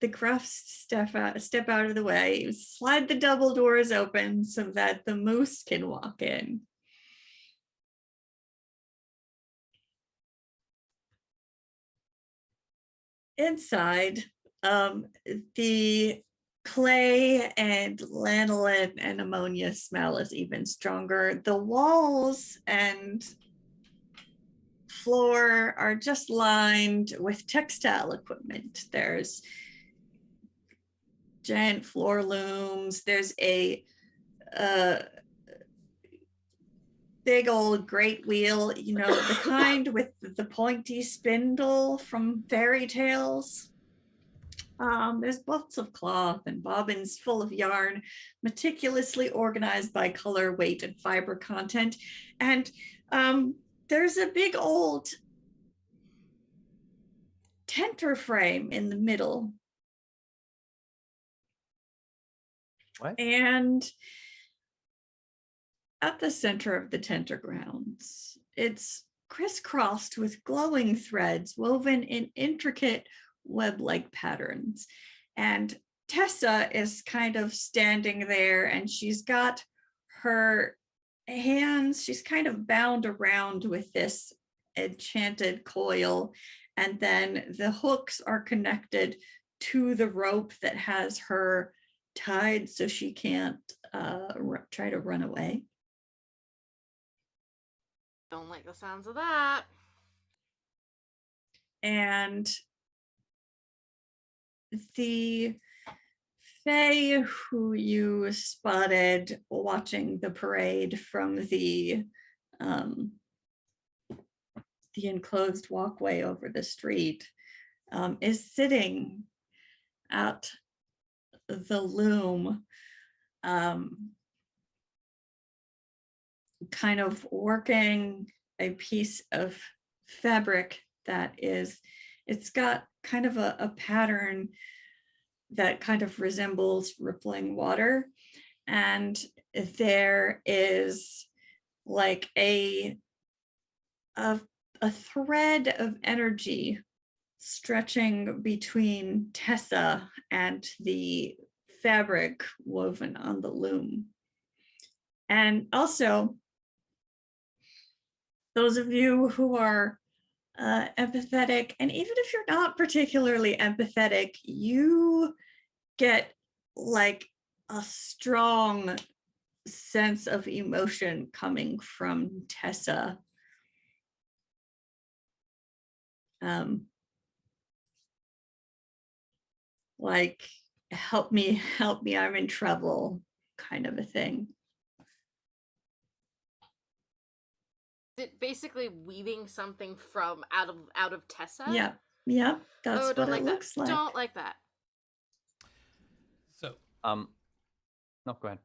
the gruffs step out of the way, slide the double doors open so that the moose can walk in. Inside, the clay and lanolin and ammonia smell is even stronger. The walls and floor are just lined with textile equipment. There's giant floor looms. There's a big old great wheel, the kind with the pointy spindle from fairy tales. There's bolts of cloth and bobbins full of yarn, meticulously organized by color, weight, and fiber content. And there's a big old tenter frame in the middle. What? And at the center of the tenter grounds, it's crisscrossed with glowing threads woven in intricate web-like patterns. And Tessa is kind of standing there, and she's got her hands, she's kind of bound around with this enchanted coil, and then the hooks are connected to the rope that has her tied so she can't try to run away. Don't like the sounds of that. And the Fae who you spotted watching the parade from the enclosed walkway over the street is sitting at the loom, kind of working a piece of fabric that it's got kind of a pattern that kind of resembles rippling water. And there is like a thread of energy stretching between Tessa and the fabric woven on the loom. And also, those of you who are empathetic, and even if you're not particularly empathetic, you get like a strong sense of emotion coming from Tessa. Like, help me, I'm in trouble, kind of a thing. Basically weaving something from out of Tessa. Yeah, that's Oh, what don't it like that. looks like. Don't like that. So No, go ahead.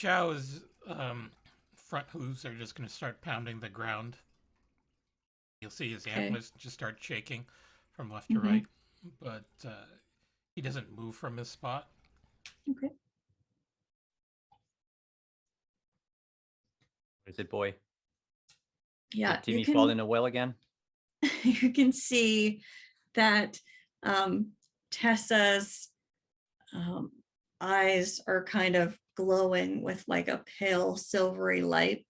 Zhao's front hooves are just going to start pounding the ground. You'll see his Okay. antlers just start shaking from left to Mhm. right, but he doesn't move from his spot. Okay. What is it, boy? Yeah, Did Timmy fall in a well again? you can see that Tessa's eyes are kind of glowing with like a pale silvery light.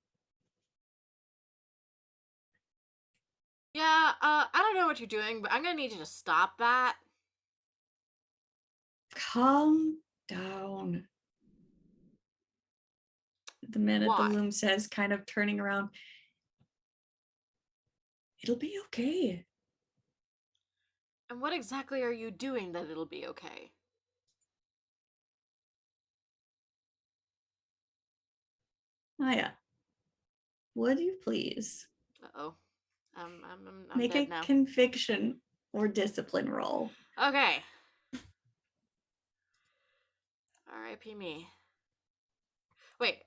Yeah, I don't know what you're doing, but I'm gonna need you to stop that. Calm down. The man at the Why? loom says, kind of turning around. It'll be okay. And what exactly are you doing that it'll be okay? Maya, would you please Uh-oh. I'm make dead a now. conviction or discipline roll? Okay. R.I.P. me. Wait.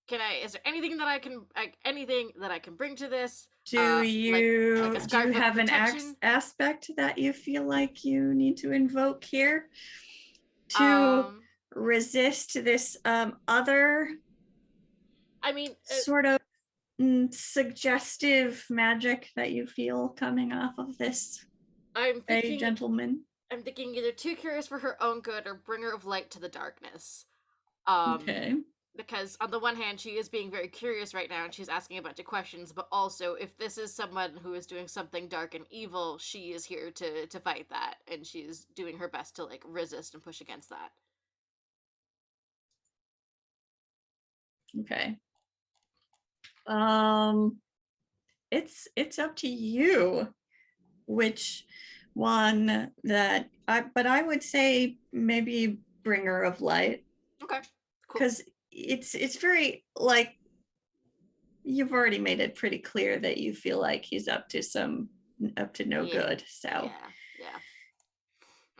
Is there anything that I can bring to this? Do you like a scarf of have an protection? aspect that you feel like you need to invoke here to Um, resist this other I mean, sort of suggestive magic that you feel coming off of this I'm thinking gentleman? I'm thinking either too curious for her own good or bringer of light to the darkness. Okay. Because on the one hand, she is being very curious right now and she's asking a bunch of questions, but also if this is someone who is doing something dark and evil, she is here to fight that, and she's doing her best to like resist and push against that. Okay. It's up to you which one that I would say maybe bringer of light. Okay. Cool. Because it's very like you've already made it pretty clear that you feel like he's up to no Yeah. good. So Yeah.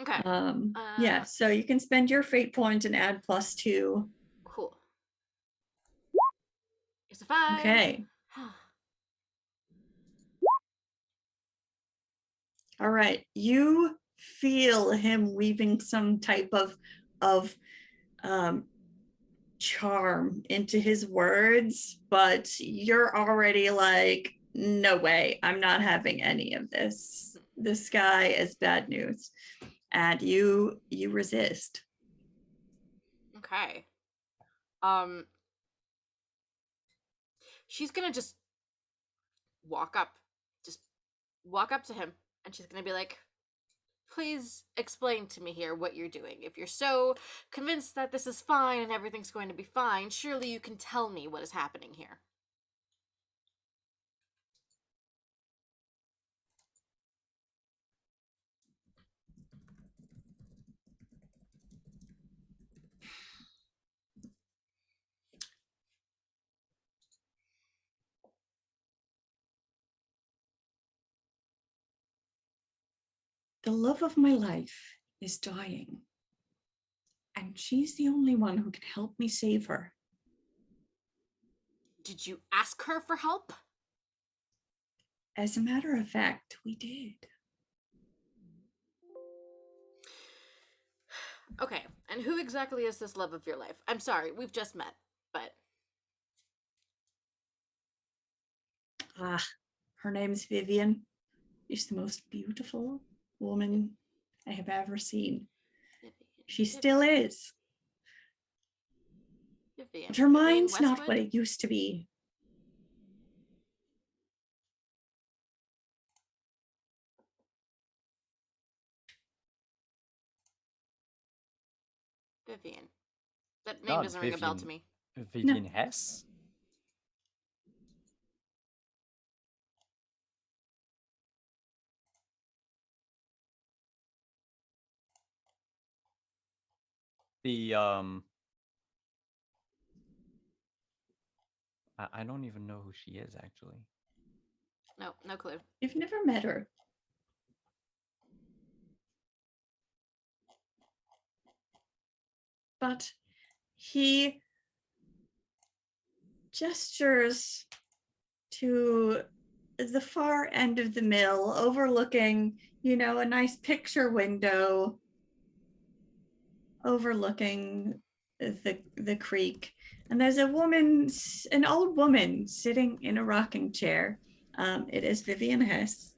Okay. yeah, so you can spend your fate point and add +2. Cool. It's a 5. Okay. All right. You feel him weaving some type of charm into his words, but you're already like, no way, I'm not having any of this. This guy is bad news. And you resist. Okay. She's gonna just walk up to him, and she's gonna be like, please explain to me here what you're doing. If you're so convinced that this is fine and everything's going to be fine, surely you can tell me what is happening here. The love of my life is dying. And she's the only one who can help me save her. Did you ask her for help? As a matter of fact, we did. Okay, and who exactly is this love of your life? I'm sorry, we've just met, but... Her name's Vivian. She's the most beautiful woman I have ever seen. She still is. Vivian. But her Vivian mind's not Westwood? what it used to be. Vivian. That name Not doesn't ring a bell to Vivian. me. Vivian Hess? The I don't even know who she is actually. No, no clue. You've never met her. But he gestures to the far end of the mill, overlooking, a nice picture window overlooking the creek. And there's a woman, an old woman, sitting in a rocking chair. It is Vivian Hess,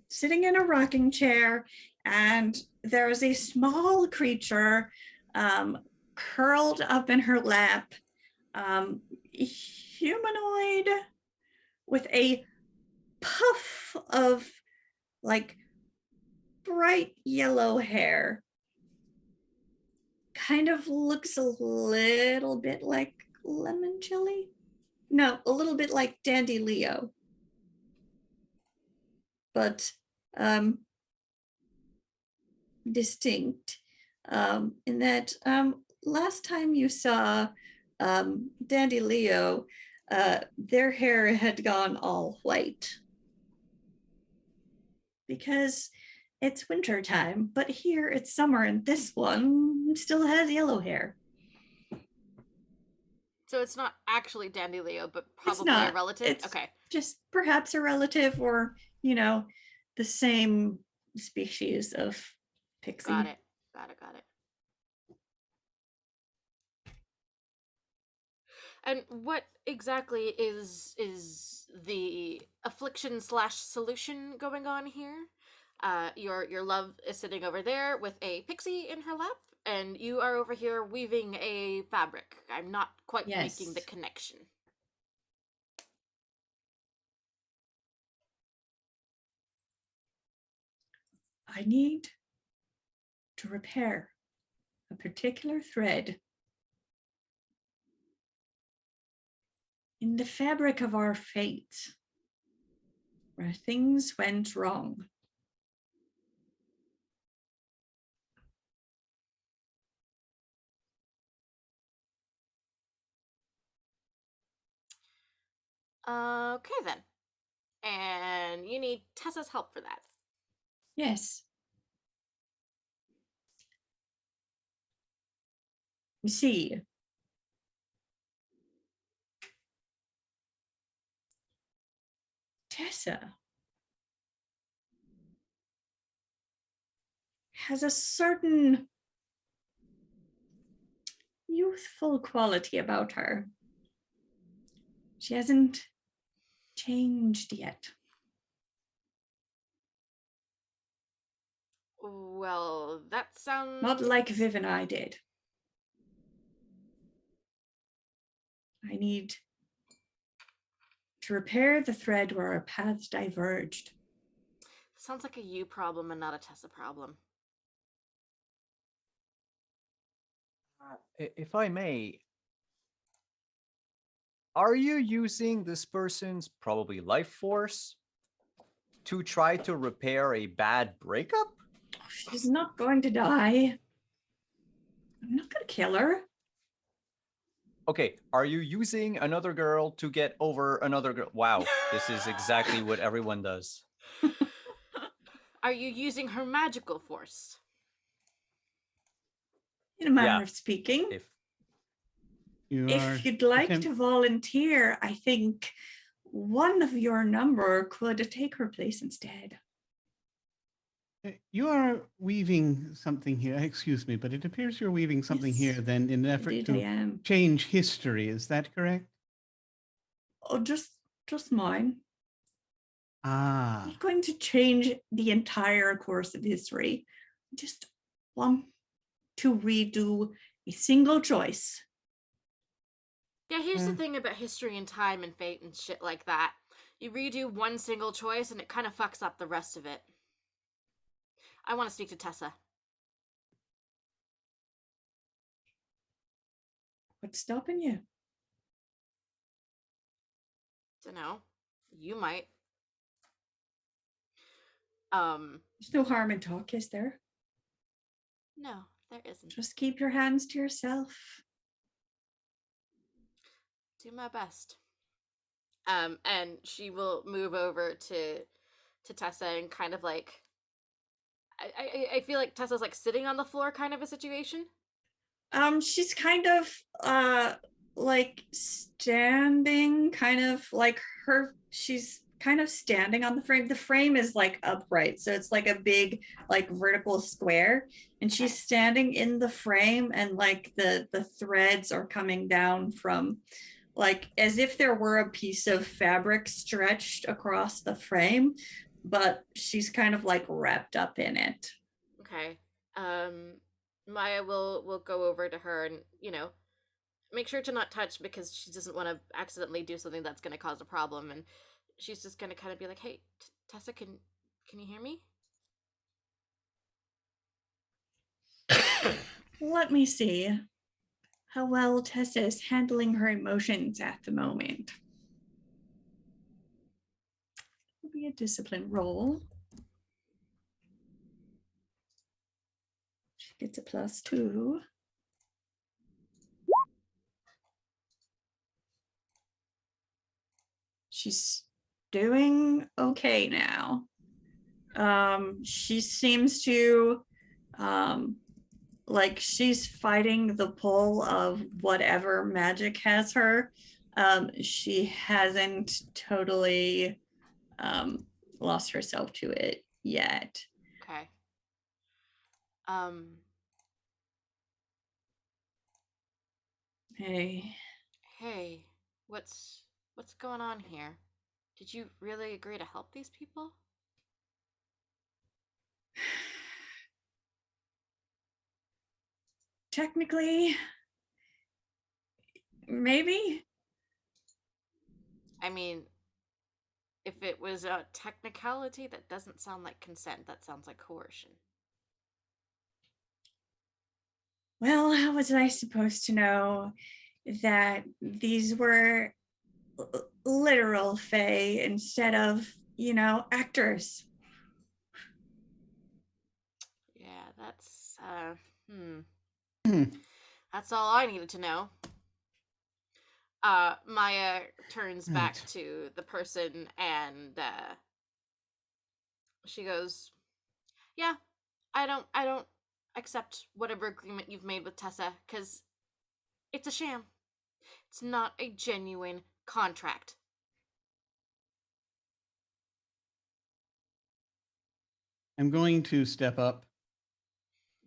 sitting in a rocking chair, and there is a small creature curled up in her lap, humanoid with a puff of like bright yellow hair. Kind of looks a little bit like lemon chili. No, a little bit like Dandy Leo. But distinct in that last time you saw Dandy Leo, their hair had gone all white because it's winter time, but here it's summer and this one still has yellow hair. So it's not actually Dandy Leo, but It's probably a not. relative? It's Okay. just perhaps a relative or, the same species of pixie. Got it. And what exactly is the affliction / solution going on here? Your love is sitting over there with a pixie in her lap, and you are over here weaving a fabric. I'm not quite making the Yes. connection. I need to repair a particular thread in the fabric of our fate, where things went wrong. Okay then. And you need Tessa's help for that. Yes. You see, Tessa has a certain youthful quality about her. She hasn't changed yet. Well, that sounds... Not like Viv and I did. I need to repair the thread where our paths diverged. Sounds like a you problem and not a Tessa problem. If I may, are you using this person's probably life force to try to repair a bad breakup? She's not going to die. I'm not going to kill her. Okay, are you using another girl to get over another girl? Wow, this is exactly what everyone does. Are you using her magical force? In a manner Yeah. of speaking. If If you'd like to volunteer, I think one of your number could take her place instead. You are weaving something here. Excuse me, but it appears you're weaving something Yes, here then in an effort Indeed, I to am. change history. Is that correct? Oh, just mine. Ah, I'm not going to change the entire course of history. I just want to redo a single choice. Yeah, here's the thing about history and time and fate and shit like that. You redo one single choice and it kind of fucks up the rest of it. I want to speak to Tessa. What's stopping you? Dunno. You might. There's no harm in talk, is there? No, there isn't. Just keep your hands to yourself. Do my best. And she will move over to Tessa and kind of like I feel like Tessa's like sitting on the floor kind of a situation. She's kind of like standing, kind of like she's kind of standing on the frame. The frame is like upright, so it's like a big like vertical square, and she's standing in the frame, and like the threads are coming down from, like, as if there were a piece of fabric stretched across the frame, but she's kind of like wrapped up in it. Okay. Maya will go over to her and, make sure to not touch because she doesn't want to accidentally do something that's going to cause a problem, and she's just going to kind of be like, "Hey, Tessa, can you hear me?" Let me see how well Tessa is handling her emotions at the moment. It'll be a discipline roll. She gets a +2. She's doing okay now. She seems to like she's fighting the pull of whatever magic has her. She hasn't totally lost herself to it yet. Okay. Hey, What's going on here? Did you really agree to help these people? technically, maybe. I mean, if it was a technicality, that doesn't sound like consent. That sounds like coercion. Well, how was I supposed to know that these were literal fae instead of, actors? Yeah, that's Hmm. that's all I needed to know. Maya turns back Right. to the person and she goes, "Yeah, I don't accept whatever agreement you've made with Tessa cuz it's a sham. It's not a genuine contract." I'm going to step up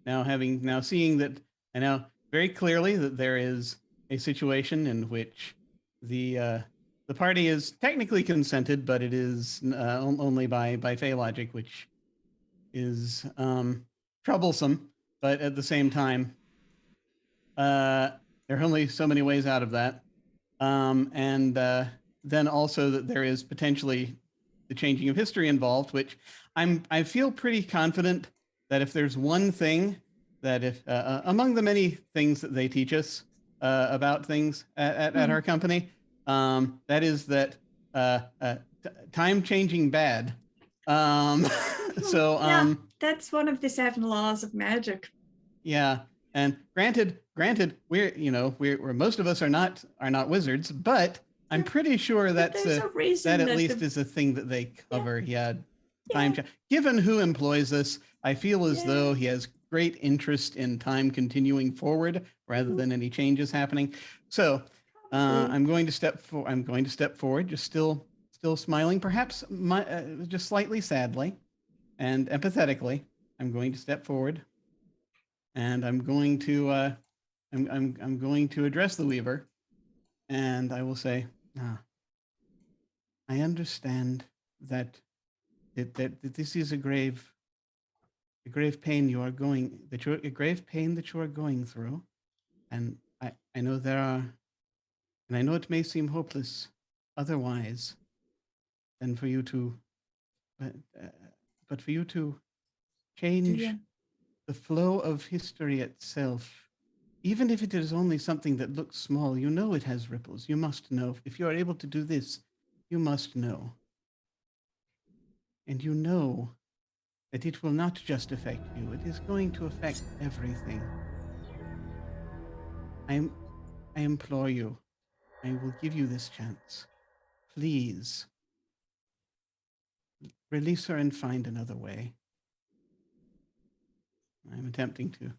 now, seeing that I know very clearly that there is a situation in which the party is technically consented, but it is only by Fey logic, which is troublesome. But at the same time, there are only so many ways out of that, and then also that there is potentially the changing of history involved, which I feel pretty confident that if there's one thing that if among the many things that they teach us about things at our company, that is that time changing bad. So yeah, that's one of the 7 laws of magic. yeah, and granted, we're most of us are not wizards, but I'm pretty sure that's there's a reason that at that least the- is a thing that they cover. Yeah, Yeah. Given who employs us, I feel as Yeah. though he has great interest in time continuing forward rather than any changes happening. So Probably. I'm going to step forward, just still smiling, perhaps just slightly sadly and empathetically. I'm going to step forward, and I'm going to I'm going to address the Weaver, and I will say, I understand that that this is a grave pain you are going that you are going through, and I know there are, and I know it may seem hopeless otherwise than for you to, but for you to change Yeah. the flow of history itself, even if it is only something that looks small, you know it has ripples. You must know. If you are able to do this, you must know. And you know that it will not just affect you, it is going to affect everything. I implore you, I will give you this chance. Please, release her and find another way. I'm attempting to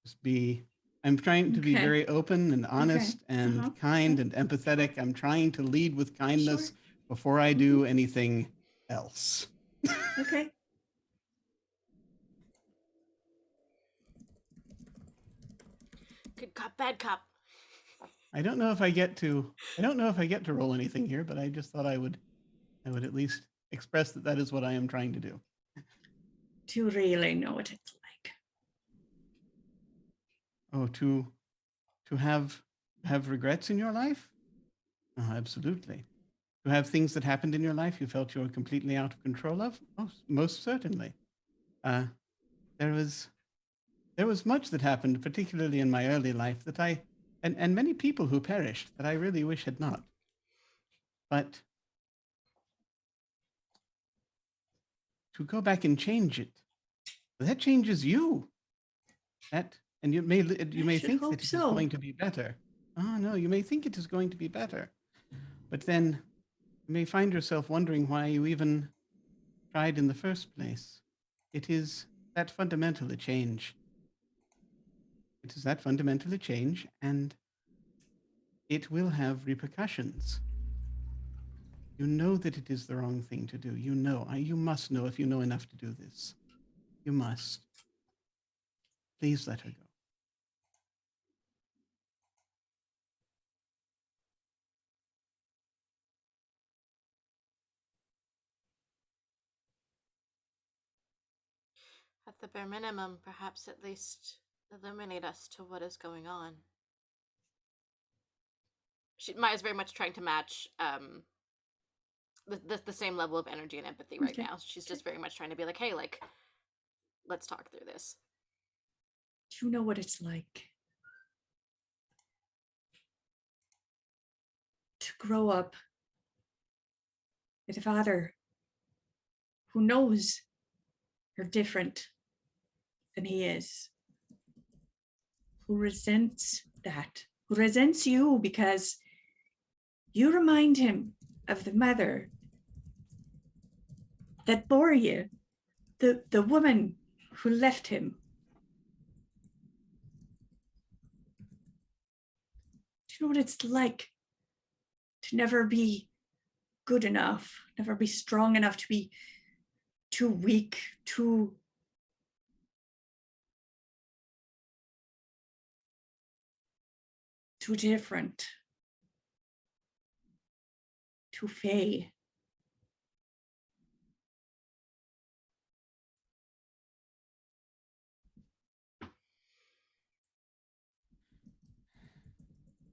just be, I'm trying to be Okay. very open and honest and Uh-huh. kind and empathetic. I'm trying to lead with kindness Sure. before I do anything else. Okay. Good cop, bad cop. I don't know if I get to roll anything here, but I just thought I would at least express that that is what I am trying to do. To really know what it's like. Oh, to have regrets in your life? Oh, absolutely. To have things that happened in your life you felt you were completely out of control of? Oh, most certainly. There was much that happened, particularly in my early life, that and many people who perished that I really wish had not. But to go back and change it, that changes you. And you may I should think hope that it is so. going to be better. Oh no, you may think it is going to be better, but then you may find yourself wondering why you even tried in the first place. It is that fundamental a change. It is that fundamental a change, and it will have repercussions. You know that it is the wrong thing to do. You know. You must know if you know enough to do this. You must. Please let her go. At the bare minimum, perhaps at least illuminate us to what is going on. Maya's very much trying to match the same level of energy and empathy right Okay. now. She's just very much trying to be like, hey, like, let's talk through this. Do you know what it's like to grow up with a father who knows you're different than he is, who resents that, who resents you because you remind him of the mother that bore you, the woman who left him. Do you know what it's like to never be good enough, never be strong enough, to be too weak, too different, too fey?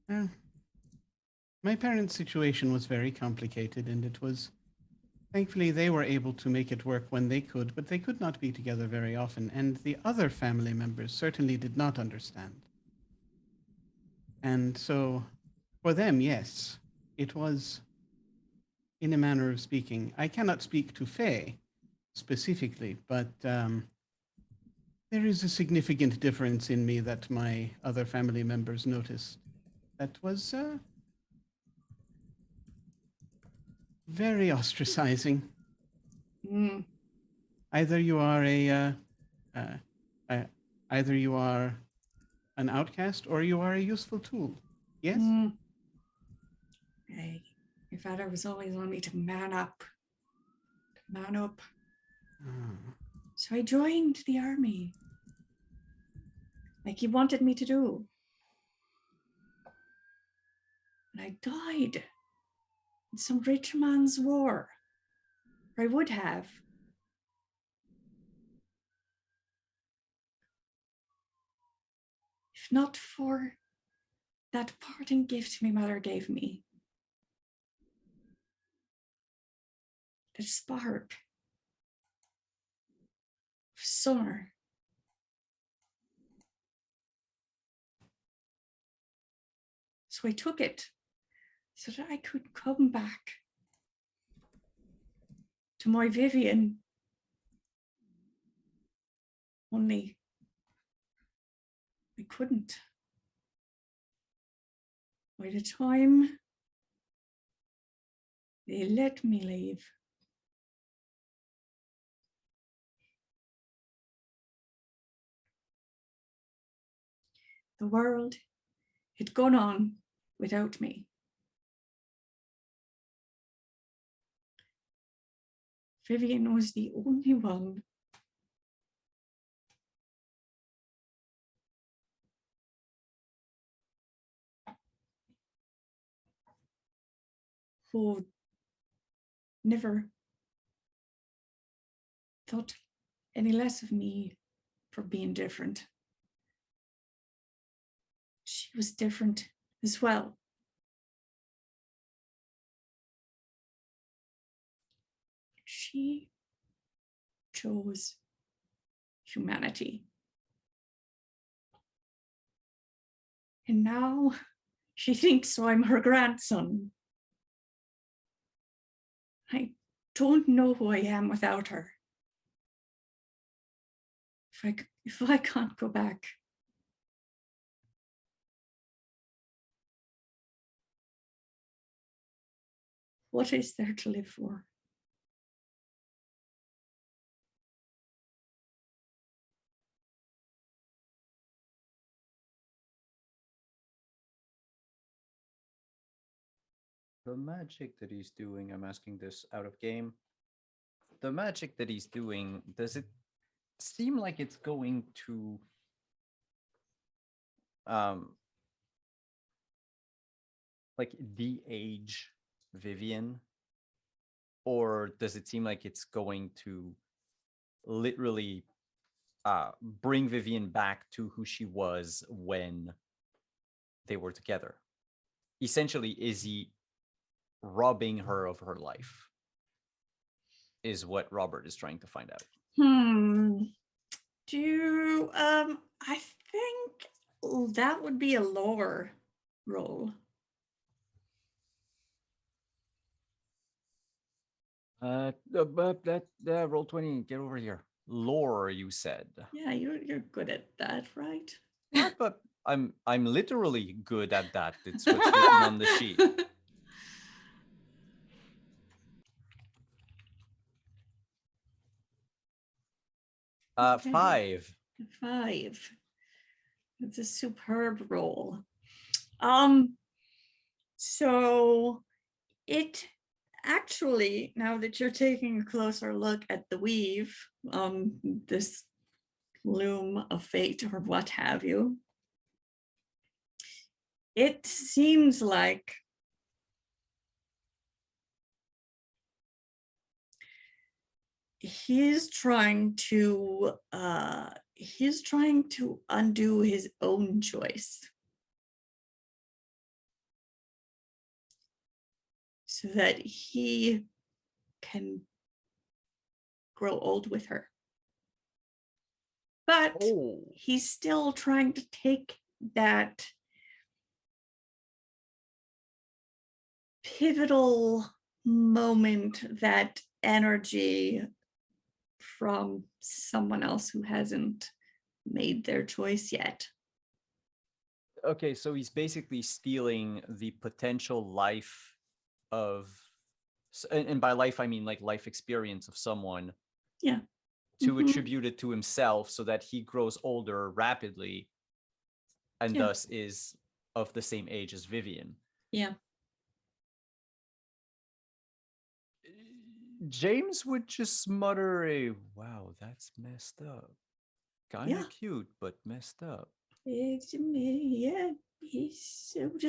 Well, my parents' situation was very complicated, and it was thankfully they were able to make it work when they could, but they could not be together very often, and the other family members certainly did not understand. And so, for them, yes, it was, in a manner of speaking, I cannot speak to Faye specifically, but there is a significant difference in me that my other family members noticed. That was very ostracizing. Mm, Either you are either you are an outcast or you are a useful tool. Yes. mm. Hey, your father was always on me to man up. Man up. Ah. So I joined the army, like he wanted me to do. And I died in some rich man's war. Or I would have. If not for that parting gift my mother gave me. The spark of summer. So I took it so that I could come back to my Vivian. Only I couldn't. By the time they let me leave, the world had gone on without me. Vivian was the only one who never thought any less of me for being different. She was different as well. She chose humanity. And now she thinks I'm her grandson. I don't know who I am without her. If I can't go back, what is there to live for? The magic that he's doing, I'm asking this out of game. The magic that he's doing, does it seem like it's going to like de-age Vivian? Or does it seem like it's going to literally bring Vivian back to who she was when they were together? Essentially, is he robbing her of her life? Is what Robert is trying to find out. I think that would be a lore roll. Roll 20, get over here. Lore, you said. Yeah, you're good at that, right? But I'm literally good at that. It's what's written on the sheet. Okay. 5. 5. It's a superb roll. So it actually, now that you're taking a closer look at the weave, this loom of fate or what have you, it seems like he's trying to undo his own choice so that he can grow old with her. But he's still trying to take that pivotal moment, that energy from someone else who hasn't made their choice yet. Okay, so he's basically stealing the potential life of, and by life I mean like life experience of someone. Yeah. To attribute it to himself so that he grows older rapidly and thus is of the same age as Vivian. Yeah. James would just mutter a, wow, that's messed up. Kind of cute, but messed up. He's a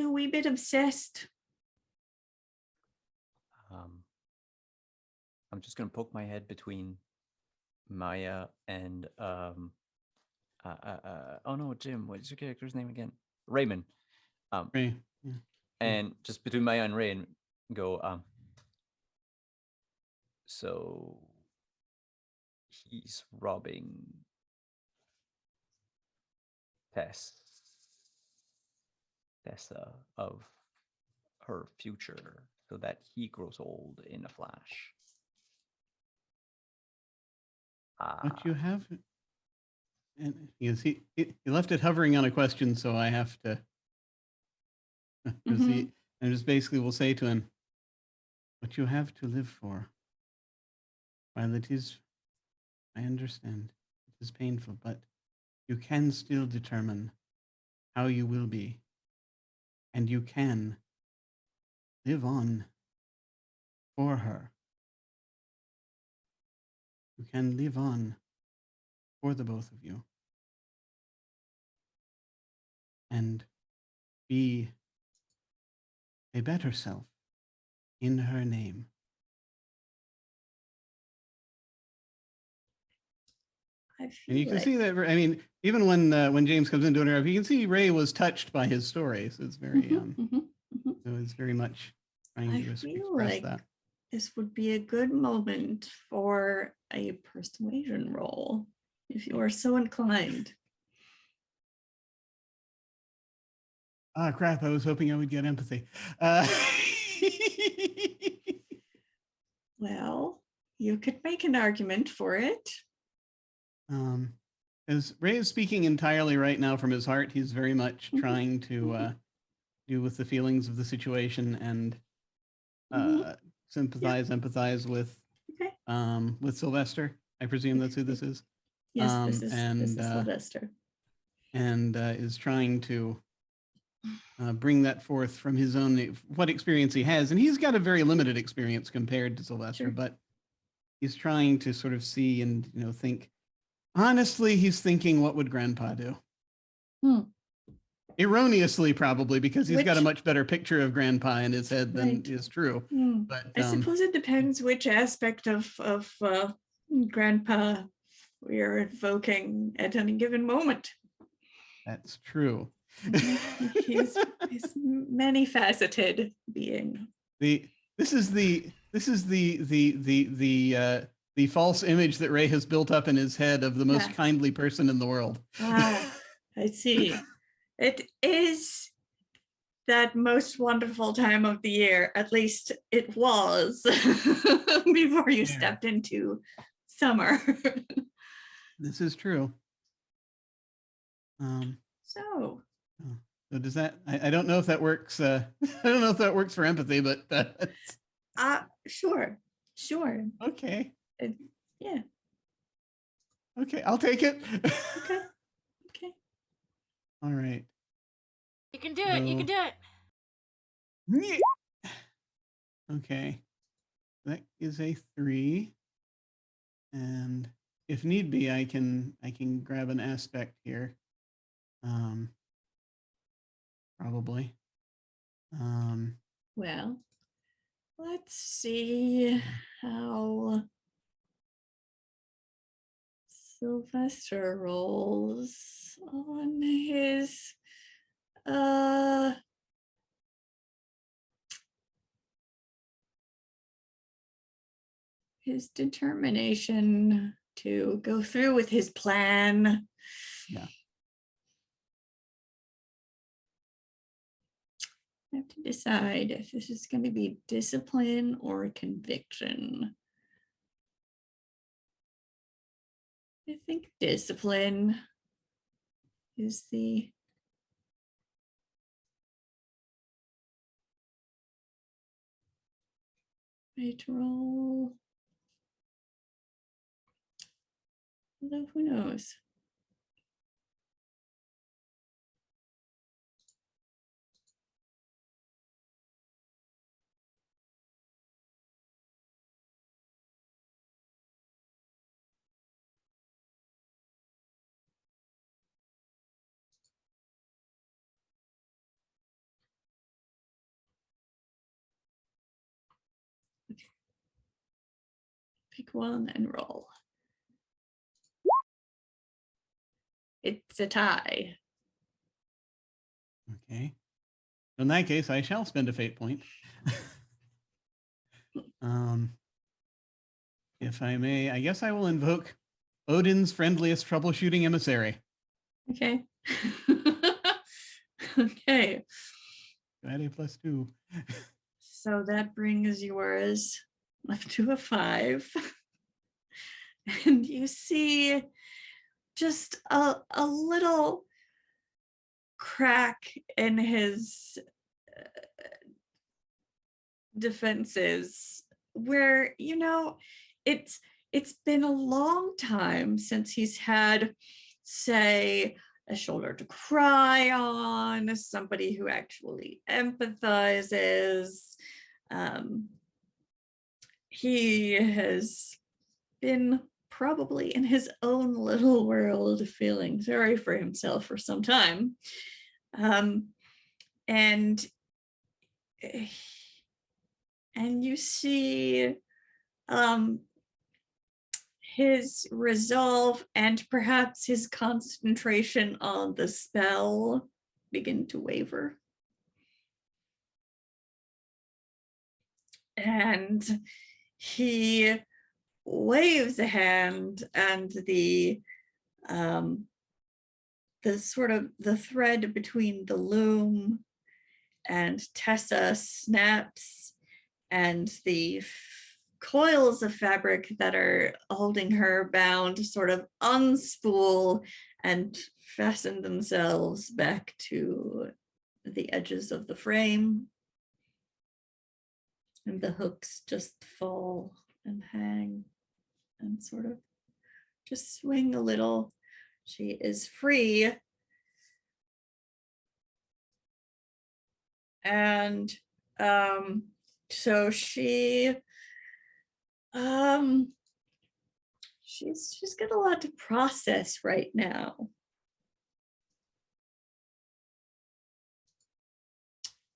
wee bit obsessed. I'm just gonna poke my head between Maya and oh no, Jim, what's your character's name again? Raymond. Ray. And just between Maya and Ray and go, so he's robbing Tess. Thessa of her future so that he grows old in a flash. But you have, and he left it hovering on a question, so I have to. Mhm. And just basically will say to him, "What you have to live for, while it is, I understand, it is painful, but you can still determine how you will be, and you can live on for her. You can live on for the both of you, and be a better self in her name." I And feel you can like see that. I mean, even when James comes into it, you can see Ray was touched by his story. So it's very Mhm, mhm, mhm. it was very much trying I to feel express like that. this would be a good moment for a persuasion roll, if you are so inclined. Ah, crap! I was hoping I would get empathy. Well, you could make an argument for it. As Ray is speaking entirely right now from his heart, he's very much Mhm, trying to do with the feelings of the situation and mhm. sympathize, empathize Okay. with Sylvester. I presume that's who this is. Yes, this is And Sylvester. is trying to bring that forth from his own what experience he has, and he's got a very limited experience compared to Sylvester, Sure. but he's trying to sort of see and think. Honestly, he's thinking, what would Grandpa do? Hmm. Erroneously, probably, because he's got a Which- much better picture of Grandpa in his head than Right. is true. Hmm. But I suppose it depends which aspect of Grandpa we are invoking at any given moment. that's true. He's many faceted being. This is the false image that Ray has built up in his head of the most Yeah. kindly person in the world. Ah, I see. It is that most wonderful time of the year. At least it was before you Fair. stepped into summer. This is true. So So does that? I don't know if that works. I don't know if that works for empathy, but sure. okay. Yeah. Okay, I'll take it. Okay. All right. You can do it. You can do it. Okay. That is a 3. And if need be, I can grab an aspect here. Probably. Well, let's see how Sylvester rolls on his determination to go through with his plan. Yeah. I have to decide if this is going to be discipline or conviction. I think discipline is the right roll. Although who knows? Pick one and roll. It's a tie. Okay. In that case, I shall spend a fate point. If I may, I guess I will invoke Odin's friendliest troubleshooting emissary. Okay. Okay. Add a +2. So that brings yours up to a 5. And you see just a little crack in his defenses where, it's been a long time since he's had, say, a shoulder to cry on, somebody who actually empathizes. He has been probably in his own little world, feeling sorry for himself for some time. And you see his resolve and perhaps his concentration on the spell begin to waver. And he waves a hand, and the sort of the thread between the loom and Tessa snaps, and the coils of fabric that are holding her bound sort of unspool and fasten themselves back to the edges of the frame. And the hooks just fall and hang and sort of just swing a little. She is free. And so she's got a lot to process right now.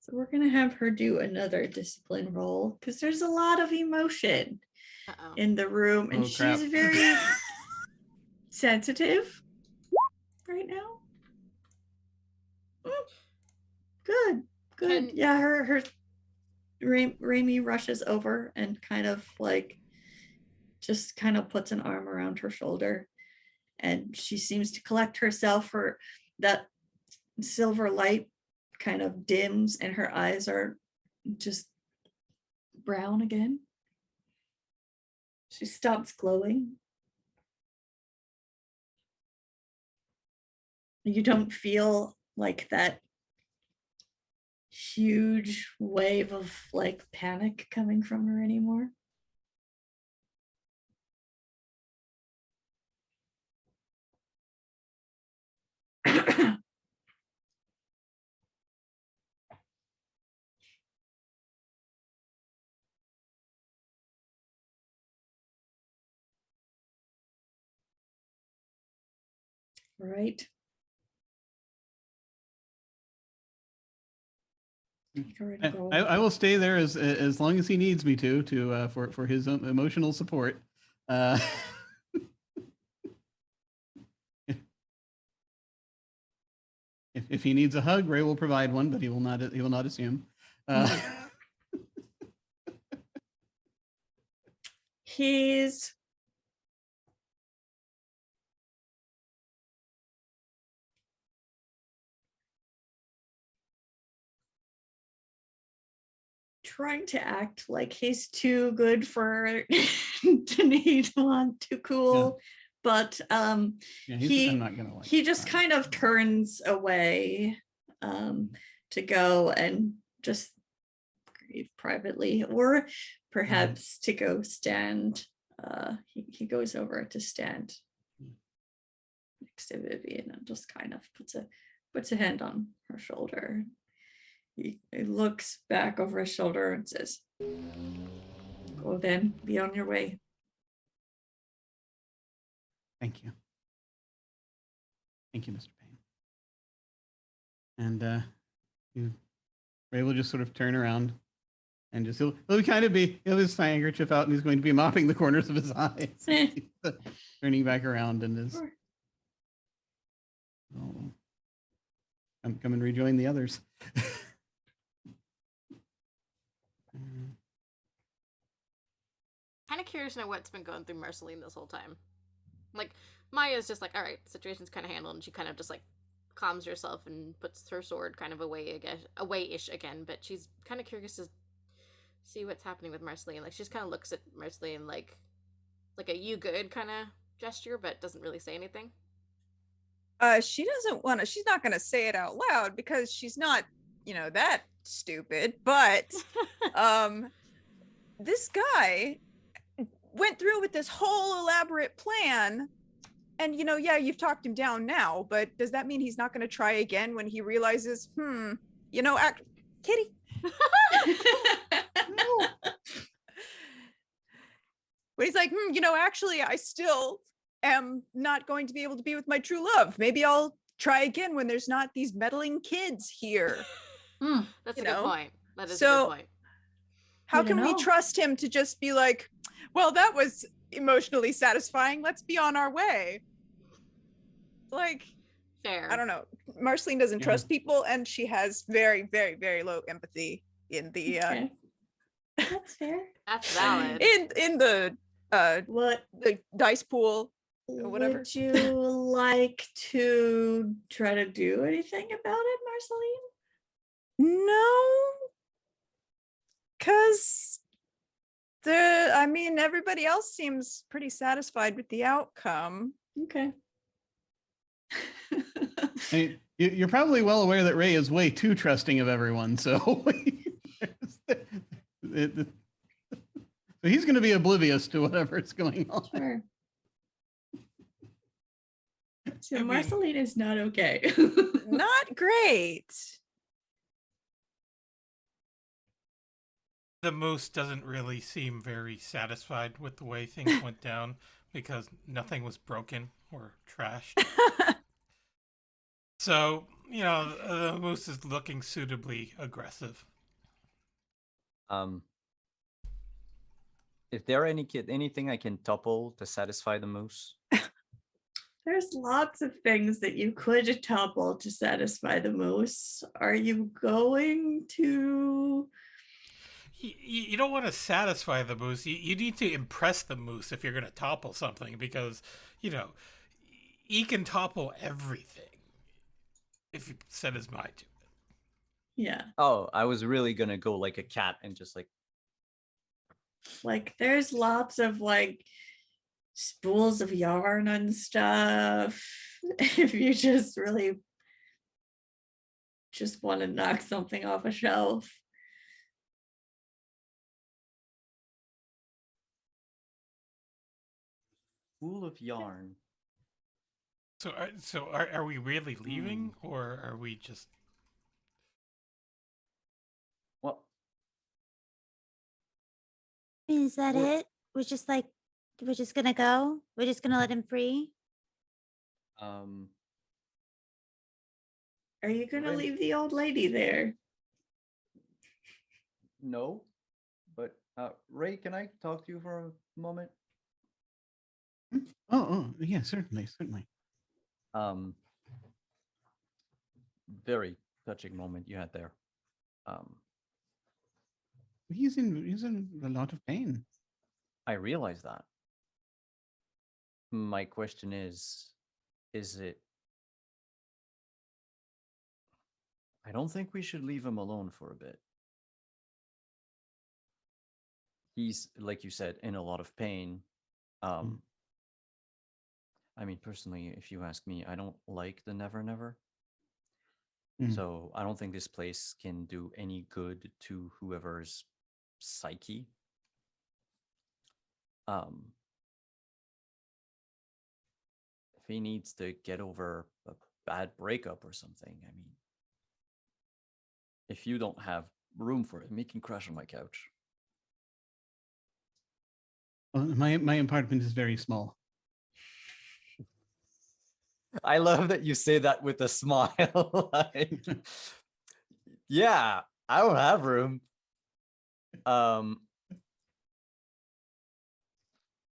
So we're gonna have her do another discipline roll because there's a lot of emotion in the room, and crap. she's very sensitive right now. Good. Yeah, her Raimi rushes over and kind of like just kind of puts an arm around her shoulder, and she seems to collect herself. For that silver light kind of dims and her eyes are just brown again. She stops glowing. You don't feel like that huge wave of like panic coming from her anymore. Right. I will stay there as long as he needs me to for his emotional support. If he needs a hug, Ray will provide one, but he will not assume. He's trying to act like he's too good for to need one, too cool. Yeah. But I'm not gonna he just kind of turns away to go and just grieve privately, or perhaps to go stand. He goes over to stand next to Vivian and just kind of puts a hand on her shoulder. He looks back over his shoulder and says, "Go then, be on your way." Thank you. Thank you, Mr. Payne. And Ray will just sort of turn around and just he'll have his handkerchief out, and he's going to be mopping the corners of his eyes. Turning back around and is come and rejoin the others. Kind of curious to know what's been going through Marceline this whole time. Like, Maya's just like, all right, situation's kind of handled, and she kind of just like calms herself and puts her sword kind of away-ish again. But she's kind of curious to see what's happening with Marceline. Like, she just kind of looks at Marceline like a "you good" kind of gesture, but doesn't really say anything. She doesn't want to. She's not going to say it out loud because she's not, that stupid. But this guy went through with this whole elaborate plan. And yeah, you've talked him down now, but does that mean he's not going to try again when he realizes, Kitty? No. But he's like, actually, I still am not going to be able to be with my true love. Maybe I'll try again when there's not these meddling kids here. That's a good point. That is a So- good point. How You don't can we know. trust him to just be like, well, that was emotionally satisfying. Let's be on our way. Like, Fair. I don't know. Marceline doesn't Yeah. trust people, and she has very, very, very low empathy in the Okay. That's fair. That's valid. in the What the dice pool. whatever. would you like to try to do anything about it, Marceline? No, because everybody else seems pretty satisfied with the outcome. Okay. I mean, you're probably well aware that Ray is way too trusting of everyone, so so he's going to be oblivious to whatever's going on. Sure. So I mean- Marceline is not okay. Not great. The moose doesn't really seem very satisfied with the way things went down because nothing was broken or trashed. So, the moose is looking suitably aggressive. Is there anything I can topple to satisfy the moose? There's lots of things that you could topple to satisfy the moose. Are you going to? You don't want to satisfy the moose. You need to impress the moose if you're going to topple something because, he can topple everything if you set his mind to it. Yeah. Oh, I was really gonna go like a cat and just Like there's lots of like spools of yarn and stuff. If you just really just want to knock something off a shelf. spool of yarn. So are we really leaving or are we just? Well, Is that We're- it? We're just gonna go? We're just gonna let him free? um, Are you going to Really? leave the old lady there? no, but Ray, can I talk to you for a moment? Oh, yeah, certainly. Um, very touching moment you had there. He's in a lot of pain. I realize that. My question is it? I don't think we should leave him alone for a bit. He's, like you said, in a lot of pain. I mean, personally, if you ask me, I don't like the Never Never. Mm. So I don't think this place can do any good to whoever's psyche. If he needs to get over a bad breakup or something, I mean, if you don't have room for him, he can crash on my couch. Well, my apartment is very small. I love that you say that with a smile. Like, yeah, I don't have room.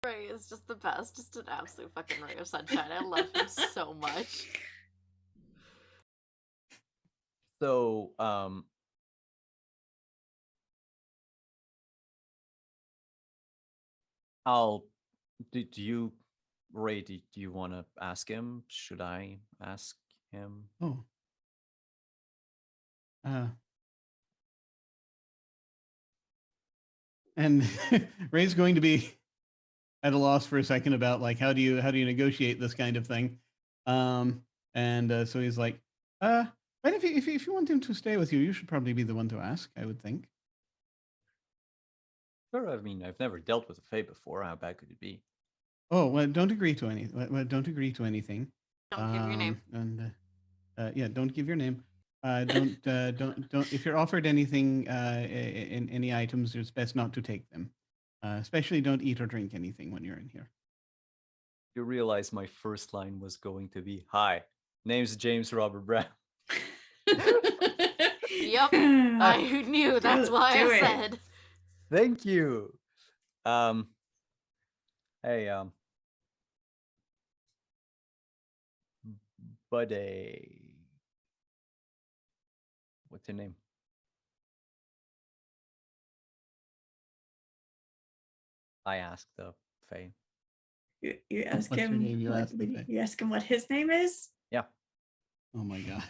Ray is just the best. Just an absolute fucking ray of sunshine. I love him so much. So, do you, Ray, do you want to ask him? Should I ask him. Oh. And Ray's going to be at a loss for a second about like how do you negotiate this kind of thing. So he's like, but if you want him to stay with you, you should probably be the one to ask, I would think. Sure, I mean, I've never dealt with a Fae before. How bad could it be? Oh, well, don't agree to any. Well, don't agree to anything. Don't give your name. And yeah, don't give your name. Don't. If you're offered anything, in any items, it's best not to take them. Especially don't eat or drink anything when you're in here. You realize my first line was going to be, "Hi, name's James Robert Brown." Yup. I knew. That's why Do I it. said. Thank you. Hey, buddy. What's your name? I asked the Fae. You ask What's your him. name? You what, ask the Fae. you ask him what his name is. Yeah. Oh my god.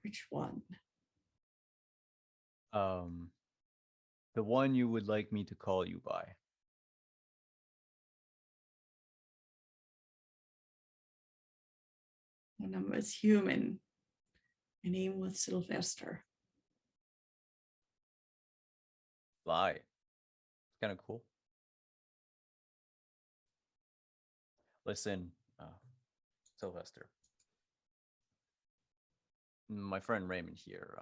Which one? The one you would like me to call you by. When I was human. My name was Sylvester. Lie. Kind of cool. Listen, Sylvester. My friend Raymond here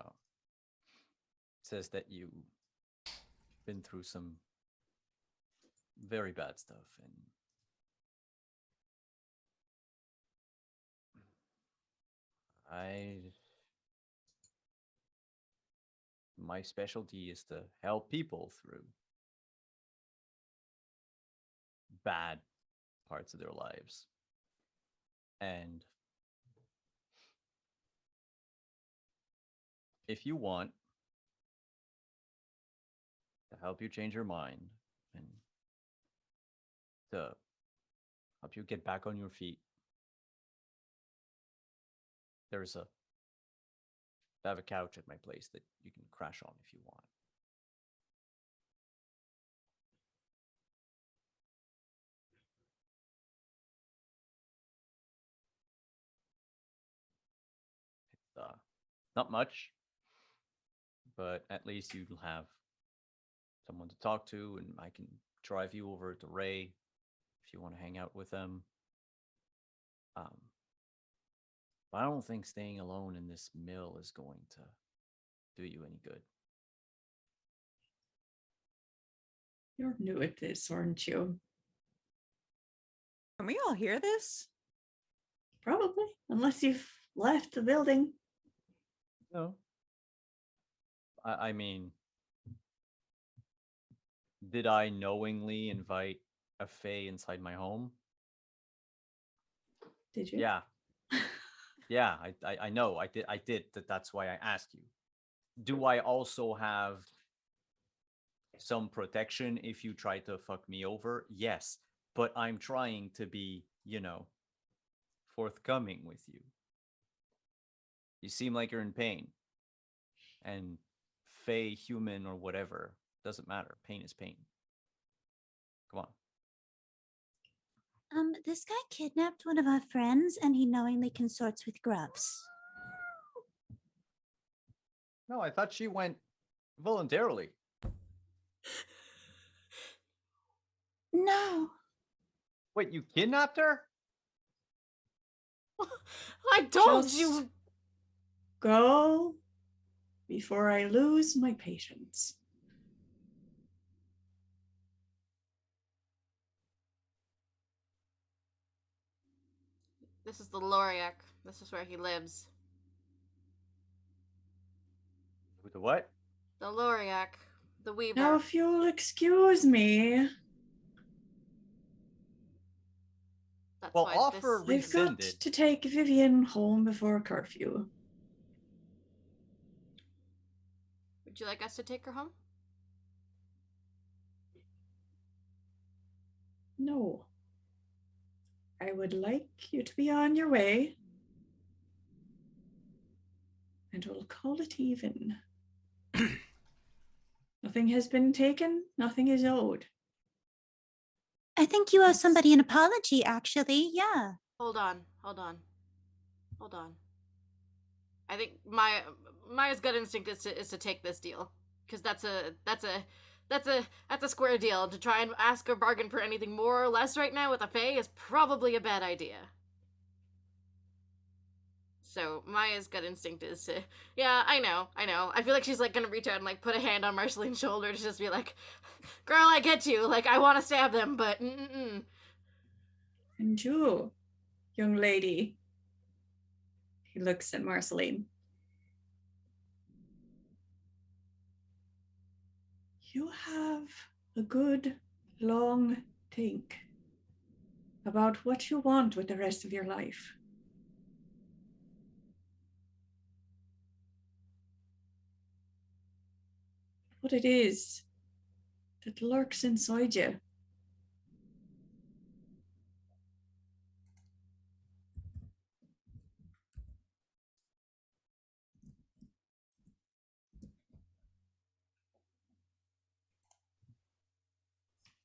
says that you've been through some very bad stuff, and my specialty is to help people through bad parts of their lives. And if you want to help you change your mind and to help you get back on your feet, I have a couch at my place that you can crash on if you want. It's not much, but at least you'll have someone to talk to, and I can drive you over to Ray if you want to hang out with them. But I don't think staying alone in this mill is going to do you any good. You're new at this, aren't you? Can we all hear this? Probably, unless you've left the building. No. I mean, did I knowingly invite a Fae inside my home? Did you? Yeah. Yeah, I know. I did. That's why I asked you. Do I also have some protection if you try to fuck me over? Yes. But I'm trying to be, forthcoming with you. You seem like you're in pain. And Fae, human, or whatever, doesn't matter. Pain is pain. Come on. This guy kidnapped one of our friends and he knowingly consorts with grubs. No, I thought she went voluntarily. No. Wait, you kidnapped her? I told Just you. Go before I lose my patience. This is the Loriac. This is where he lives. With the what? The Loriac. The Weaver. Now, if you'll excuse me. That's Well, why offer this... They've got rescinded. to take Vivian home before curfew. Would you like us to take her home? No. I would like you to be on your way. And we'll call it even. Nothing has been taken, nothing is owed. I think you owe somebody an apology, actually. Yeah. Hold on. I think Maya's gut instinct is to take this deal, because that's a square deal. To try and ask or bargain for anything more or less right now with a Fae is probably a bad idea. So Maya's gut instinct is to, yeah, I know. I feel like she's like gonna reach out and like put a hand on Marceline's shoulder to just be like, "Girl, I get you. Like, I want to stab them, but mm-mm." And you, young lady. He looks at Marceline. You have a good long think about what you want with the rest of your life. What it is that lurks inside you.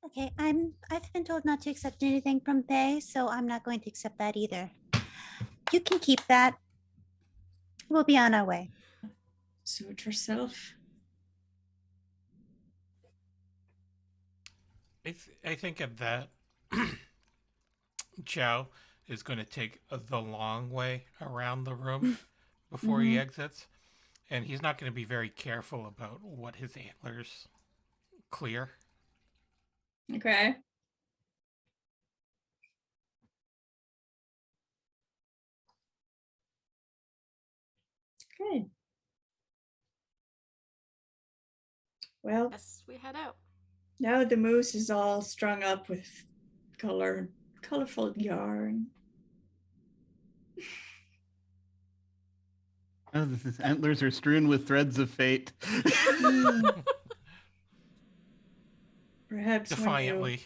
Okay, I've been told not to accept anything from Faye, so I'm not going to accept that either. You can keep that. We'll be on our way. Suit yourself. I think at that, Chow is going to take the long way around the room before he exits, and he's not going to be very careful about what his antlers clear. Okay. Good. Well, Yes, we head out. now the moose is all strung up with colorful yarn. Oh, his antlers are strewn with threads of fate. Perhaps Defiantly.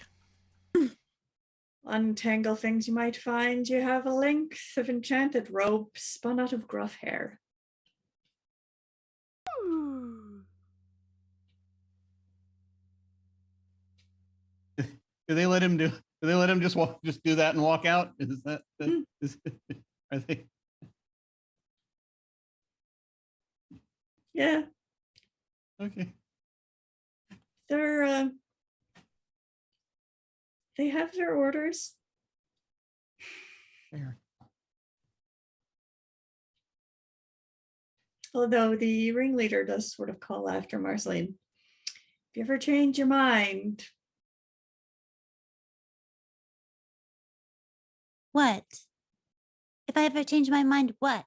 when you untangle things you might find, you have a length of enchanted rope spun out of gruff hair. Do they let him do? Do they let him just do that and walk out? Is that? Are they? Yeah, Okay. they're they have their orders. Fair. Although the ringleader does sort of call after Marceline. If you ever change your mind, What? If I ever change my mind, what?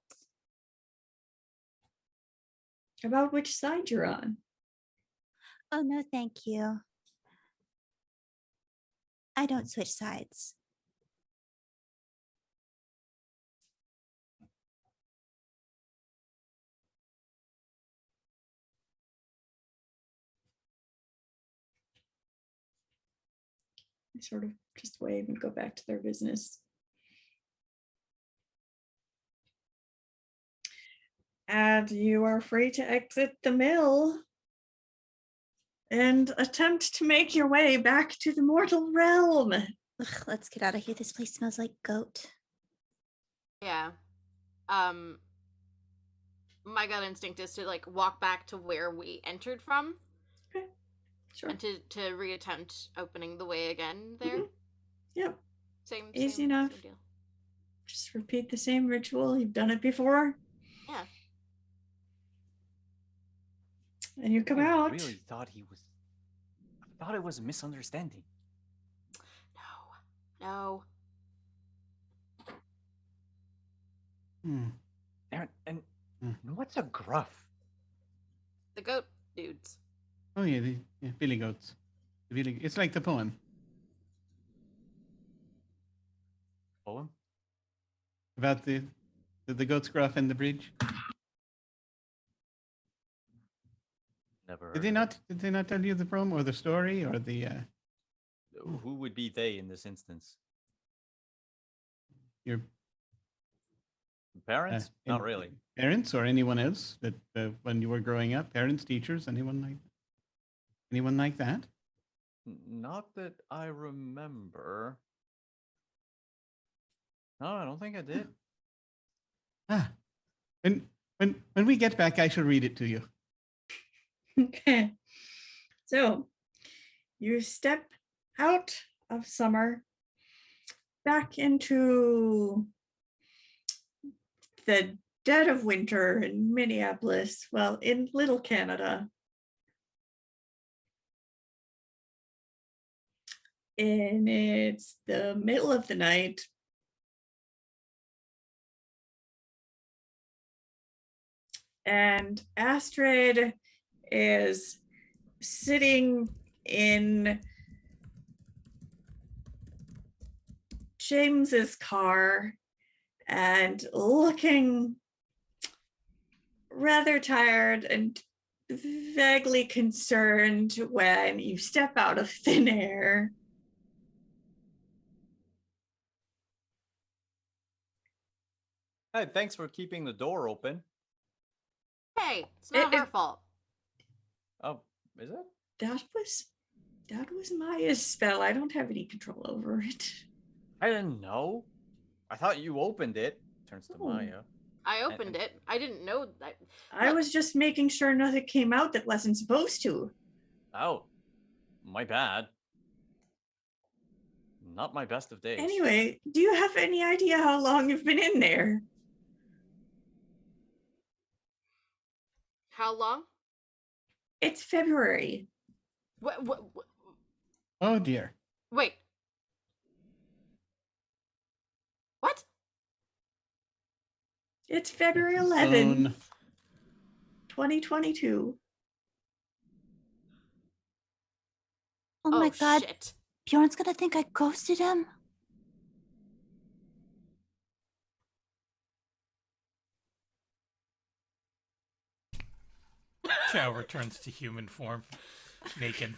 about which side you're on. Oh, no, thank you. I don't switch sides. They sort of just wave and go back to their business. And you are free to exit the mill and attempt to make your way back to the mortal realm. Ugh, let's get out of here. This place smells like goat. Yeah. My gut instinct is to like walk back to where we entered from Okay, sure. and to reattempt opening the way again there. Yep, Same Easy enough. Same deal. just repeat the same ritual. You've done it before. Yeah. And you come I out. really thought I thought it was a misunderstanding. No. Hmm. And Hmm. what's a gruff? The goat dudes. Oh yeah, Billy Goats. It's like the poem. Poem? About the goat scruff and the bridge? Never heard Did they of it. not? Did they not tell you the poem or the story or the Who would be they in this instance? your Parents? Not really. parents or anyone else that when you were growing up, parents, teachers, anyone like that? Not that I remember. No, I don't think I did. Ah, when we get back, I shall read it to you. Okay. So you step out of summer back into the dead of winter in Minneapolis, well, in Little Canada. And it's the middle of the night. And Astrid is sitting in James's car and looking rather tired and vaguely concerned when you step out of thin air. Hey, thanks for keeping the door open. Hey, it's not It- her fault. Oh, is it? That was Maya's spell. I don't have any control over it. I didn't know. I thought you opened it. Turns to Oh. Maya. I opened it. I didn't know that. I was just making sure nothing came out that wasn't supposed to. Oh, my bad. Not my best of days. Anyway, do you have any idea how long you've been in there? How long? It's February. What? Oh dear. Wait. What? It's February 11, Own- 2022. Oh my god, Shit. Bjorn's gonna think I ghosted him. Chow returns to human form, naked.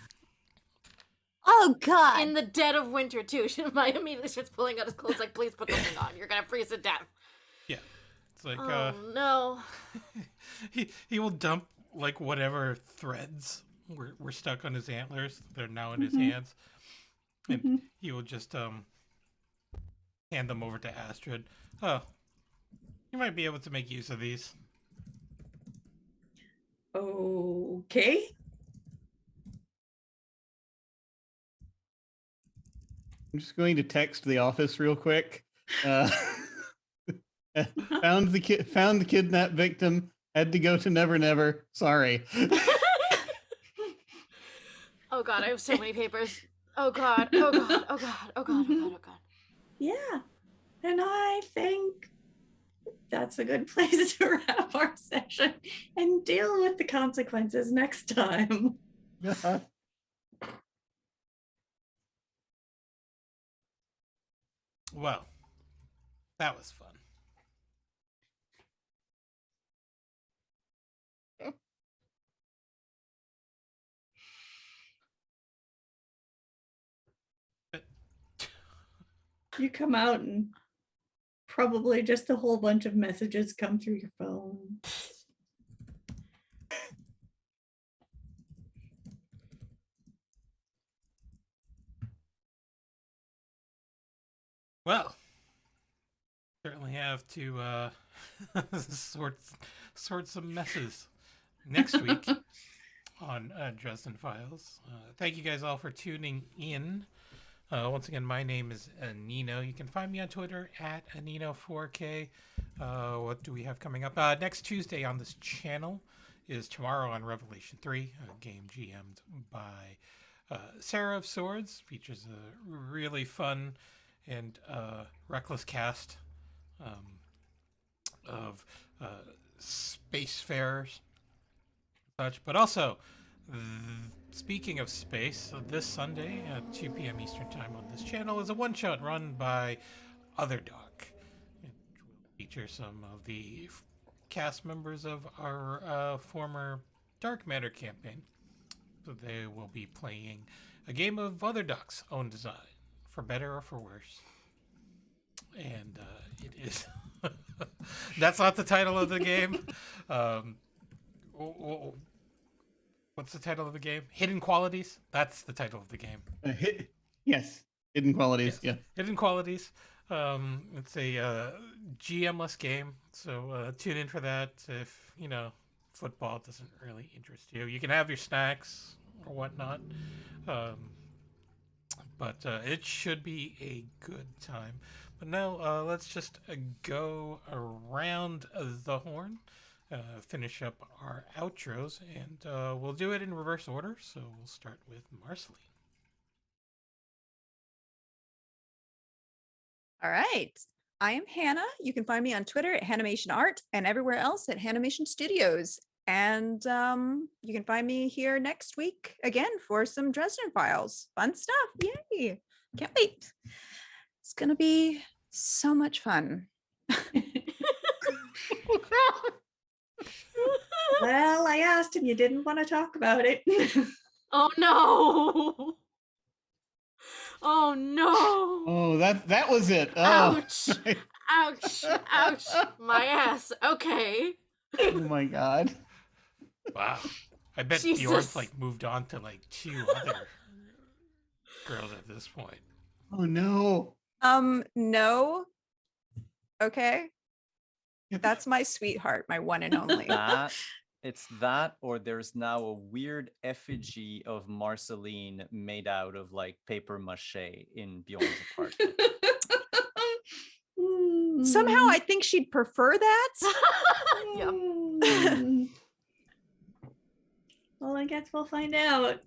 Oh god. In the dead of winter too. Maya immediately starts pulling out his clothes like, please put something on. You're gonna freeze to death. Yeah, it's like Oh no. he will dump like whatever threads were stuck on his antlers. They're now in his Mhm. hands, and Mhm. he will just hand them over to Astrid. Oh, you might be able to make use of these. Okay. I'm just going to text the office real quick. Uh, found the kidnap victim. Had to go to Never Never. Sorry. Oh god, I have so many papers. Oh god. Oh god. Oh god. Oh god. Oh god. Oh god. Yeah. And I think that's a good place to wrap our session and deal with the consequences next time. Well, that was fun. But You come out and probably just a whole bunch of messages come through your phone. well, certainly have to sort some messes next week on Dresden Files. Thank you guys all for tuning in. Once again, my name is Nino. You can find me on Twitter at Nino4K. What do we have coming up? Next Tuesday on this channel is Tomorrow on Revelation 3, a game GM'd by Sarah of Swords. Features a really fun and reckless cast of spacefarers and such, but also speaking of space, this Sunday at 2 p.m. Eastern Time on this channel is a one-shot run by Other Doc. It will feature some of the cast members of our former Dark Matter campaign. So they will be playing a game of Other Doc's own design, for better or for worse. And it is. That's not the title of the game. What's the title of the game? Hidden Qualities? That's the title of the game. Yes, hidden qualities. Yes. Yeah. Hidden Qualities. It's a GM-less game, so tune in for that. If football doesn't really interest you, you can have your snacks or whatnot, but it should be a good time. But now let's just go around the horn, finish up our outros, and we'll do it in reverse order. So we'll start with Marceline. All right. I am Hannah. You can find me on Twitter at Hanimation Art and everywhere else at Hanimation Studios. And you can find me here next week again for some Dresden Files. Fun stuff. Yay. Can't wait. It's going to be so much fun. Well, I asked and you didn't want to talk about it. Oh no! Oh no! Oh, that was it. Oh, Ouch! Ouch! Ouch! My ass. Okay. oh my God. Wow. I bet Jesus. Bjorn's moved on to 2 other girls at this point. Oh no. No. Okay. That's my sweetheart, my one and only. It's that, or there's now a weird effigy of Marceline made out of paper mache in Bjorn's apartment. Somehow I think she'd prefer that. Yep. Well, I guess we'll find out.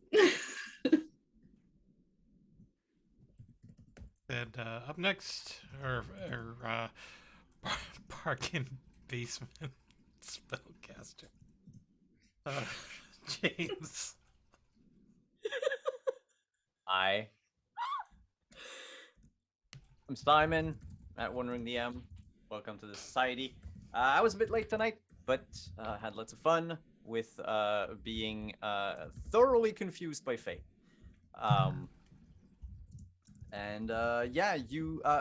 And up next, our Parkin Basement spellcaster, James. Hi. I'm Simon at Wandering the M. Welcome to the society. I was a bit late tonight, but had lots of fun with being thoroughly confused by fate.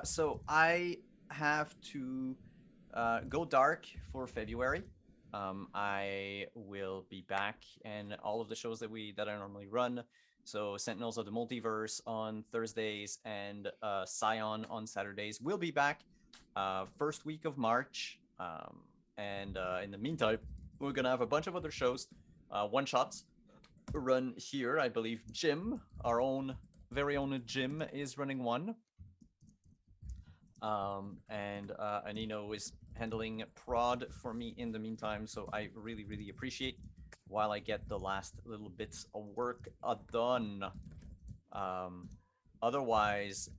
So I have to go dark for February. I will be back in all of the shows that I normally run. So Sentinels of the Multiverse on Thursdays and Scion on Saturdays will be back first week of March. In the meantime, we're gonna have a bunch of other shows, one-shots run here. I believe Jim, our own very own Jim, is running one. Anino is handling prod for me in the meantime, so I really, really appreciate while I get the last little bits of work done. Otherwise,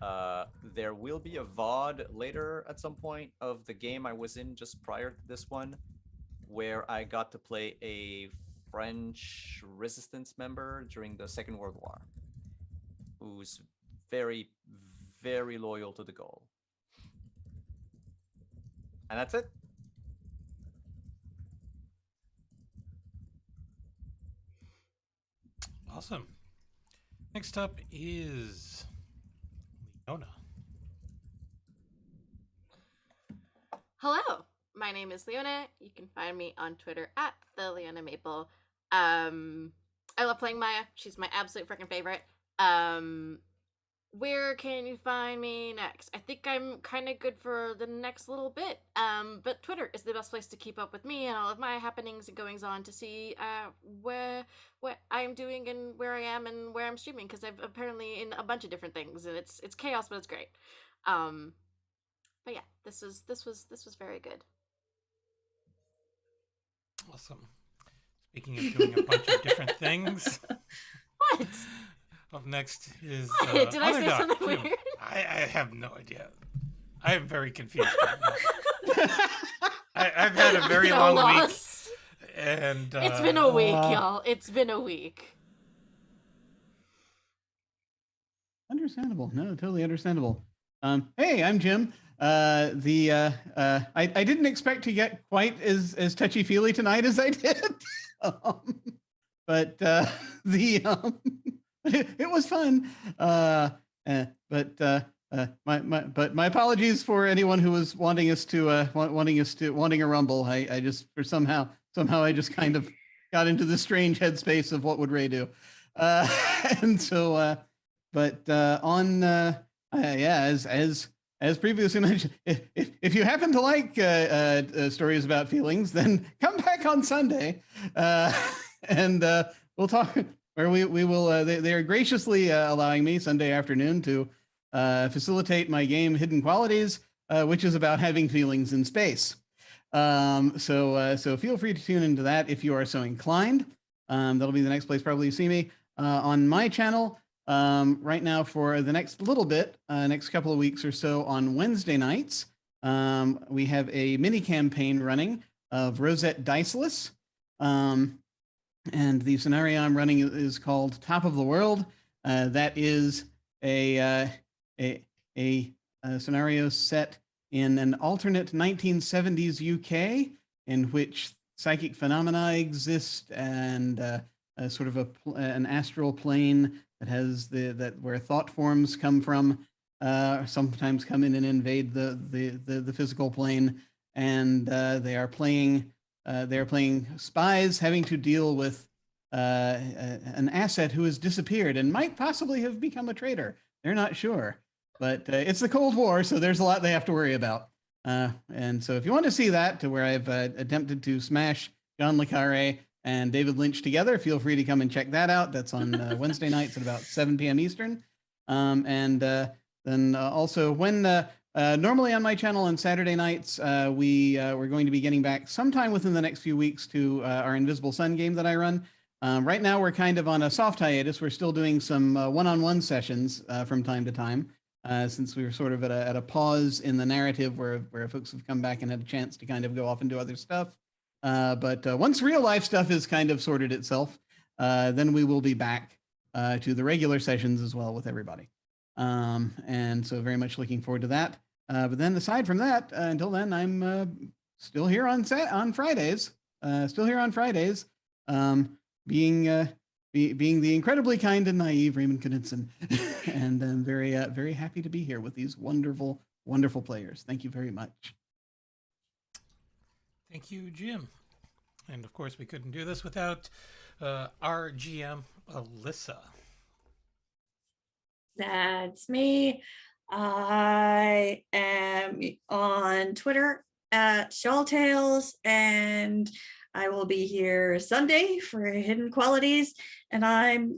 there will be a VOD later at some point of the game I was in just prior to this one, where I got to play a French resistance member during the Second World War, who's very, very loyal to the goal. And that's it. Awesome. Next up is Leona. Hello, my name is Leona. You can find me on Twitter at the Leona Maple. I love playing Maya. She's my absolute freaking favorite. Where can you find me next? I think I'm kind of good for the next little bit. But Twitter is the best place to keep up with me and all of my happenings and goings on to see what I'm doing and where I am and where I'm streaming, because I'm apparently in a bunch of different things and it's chaos, but it's great. But yeah, this was very good. Awesome. Speaking of doing a bunch of different things, What? up next is What? Did I Other say Doc. something Jim. weird? I have no idea. I am very confused right now. I've had a very So long week, lost. and It's been a week, y'all. It's been a week. Understandable. No, totally understandable. Hey, I'm Jim. I didn't expect to get quite as touchy feely tonight as I did, but it was fun. My apologies for anyone who was wanting a rumble. I just somehow I just kind of got into the strange headspace of what would Ray do, and so as previously mentioned, if you happen to like stories about feelings, then come back on Sunday, and we'll talk. Or we will. They are graciously allowing me Sunday afternoon to facilitate my game Hidden Qualities, which is about having feelings in space. So feel free to tune into that if you are so inclined. That'll be the next place probably you see me on my channel. Right now for the next little bit, next couple of weeks or so on Wednesday nights, we have a mini campaign running of Rosette Diceless. And the scenario I'm running is called Top of the World. That is a scenario set in an alternate 1970s UK in which psychic phenomena exist and a sort of an astral plane that has where thought forms come from, sometimes come in and invade the physical plane, and they are playing spies having to deal with an asset who has disappeared and might possibly have become a traitor. They're not sure, but it's the Cold War, so there's a lot they have to worry about. And so if you want to see that, to where I've attempted to smash John le Carre and David Lynch together, feel free to come and check that out. That's on Wednesday nights at about 7 p.m. Eastern. Then also when normally on my channel on Saturday nights, we're going to be getting back sometime within the next few weeks to our Invisible Sun game that I run. Right now, we're kind of on a soft hiatus. We're still doing some one-on-one sessions from time to time, since we were sort of at a pause in the narrative where folks have come back and had a chance to kind of go off and do other stuff. But once real life stuff is kind of sorted itself, then we will be back to the regular sessions as well with everybody. And so very much looking forward to that. But then aside from that, until then, I'm still here on Fridays. Being the incredibly kind and naive Raymond Knudsen, and I'm very happy to be here with these wonderful players. Thank you very much. Thank you, Jim. And of course, we couldn't do this without our GM, Alyssa. That's me. I am on Twitter at Shawltails, and I will be here Sunday for Hidden Qualities, and I'm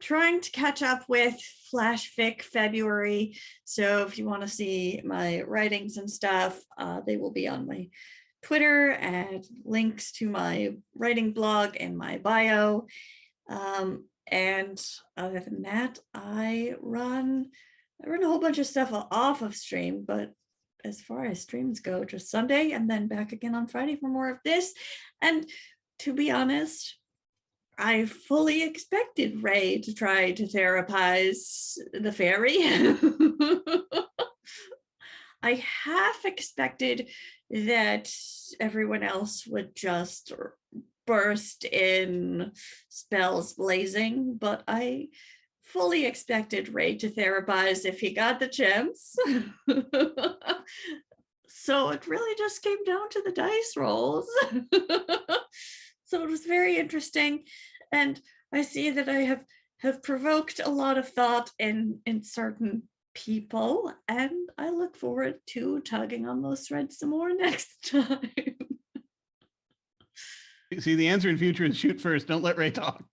trying to catch up with Flash Fic February. So if you want to see my writings and stuff, they will be on my Twitter, and links to my writing blog in my bio. And other than that, I run a whole bunch of stuff off of stream, but as far as streams go, just Sunday and then back again on Friday for more of this. And to be honest, I fully expected Ray to try to therapize the fairy. I half expected that everyone else would just burst in spells blazing, but I fully expected Ray to therapize if he got the chance. So it really just came down to the dice rolls. So it was very interesting, and I see that I have provoked a lot of thought in certain people, and I look forward to tugging on those threads some more next time. See, the answer in future is shoot first. Don't let Ray talk.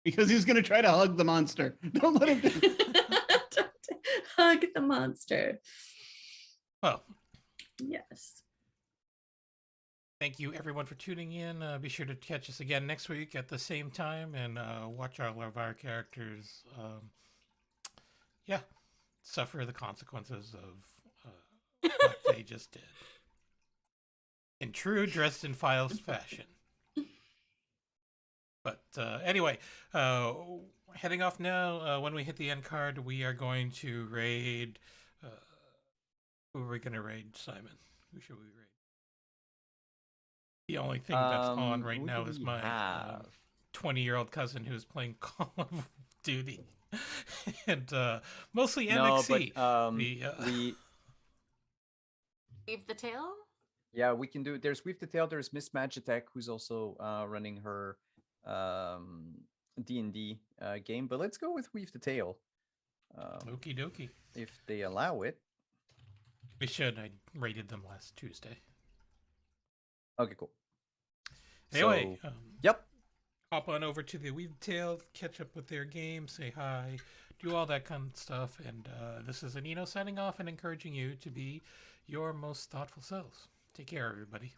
Because he's going to try to hug the monster. Don't let him do Hug the monster. Well, yes. Thank you, everyone, for tuning in. Be sure to catch us again next week at the same time, and watch all of our characters, suffer the consequences of what they just did. In true Dresden Files fashion. But anyway, heading off now. When we hit the end card, we are going to raid. Who are we going to raid, Simon? Who should we raid? The only thing that's on right Who now do is we my have? 20-year-old cousin who's playing Call of Duty, and mostly No, MXC. but The, Leave the tail. yeah, we can do. There's Weave the Tail. There's Miss Magitech, who's also running her D&D game. But let's go with Weave the Tail, Okie dokie. if they allow it. We should. I raided them last Tuesday. Okay, cool. Anyway, So, yep. hop on over to the Weave Tail, catch up with their game, say hi, do all that kind of stuff. And this is Anino signing off and encouraging you to be your most thoughtful selves. Take care, everybody.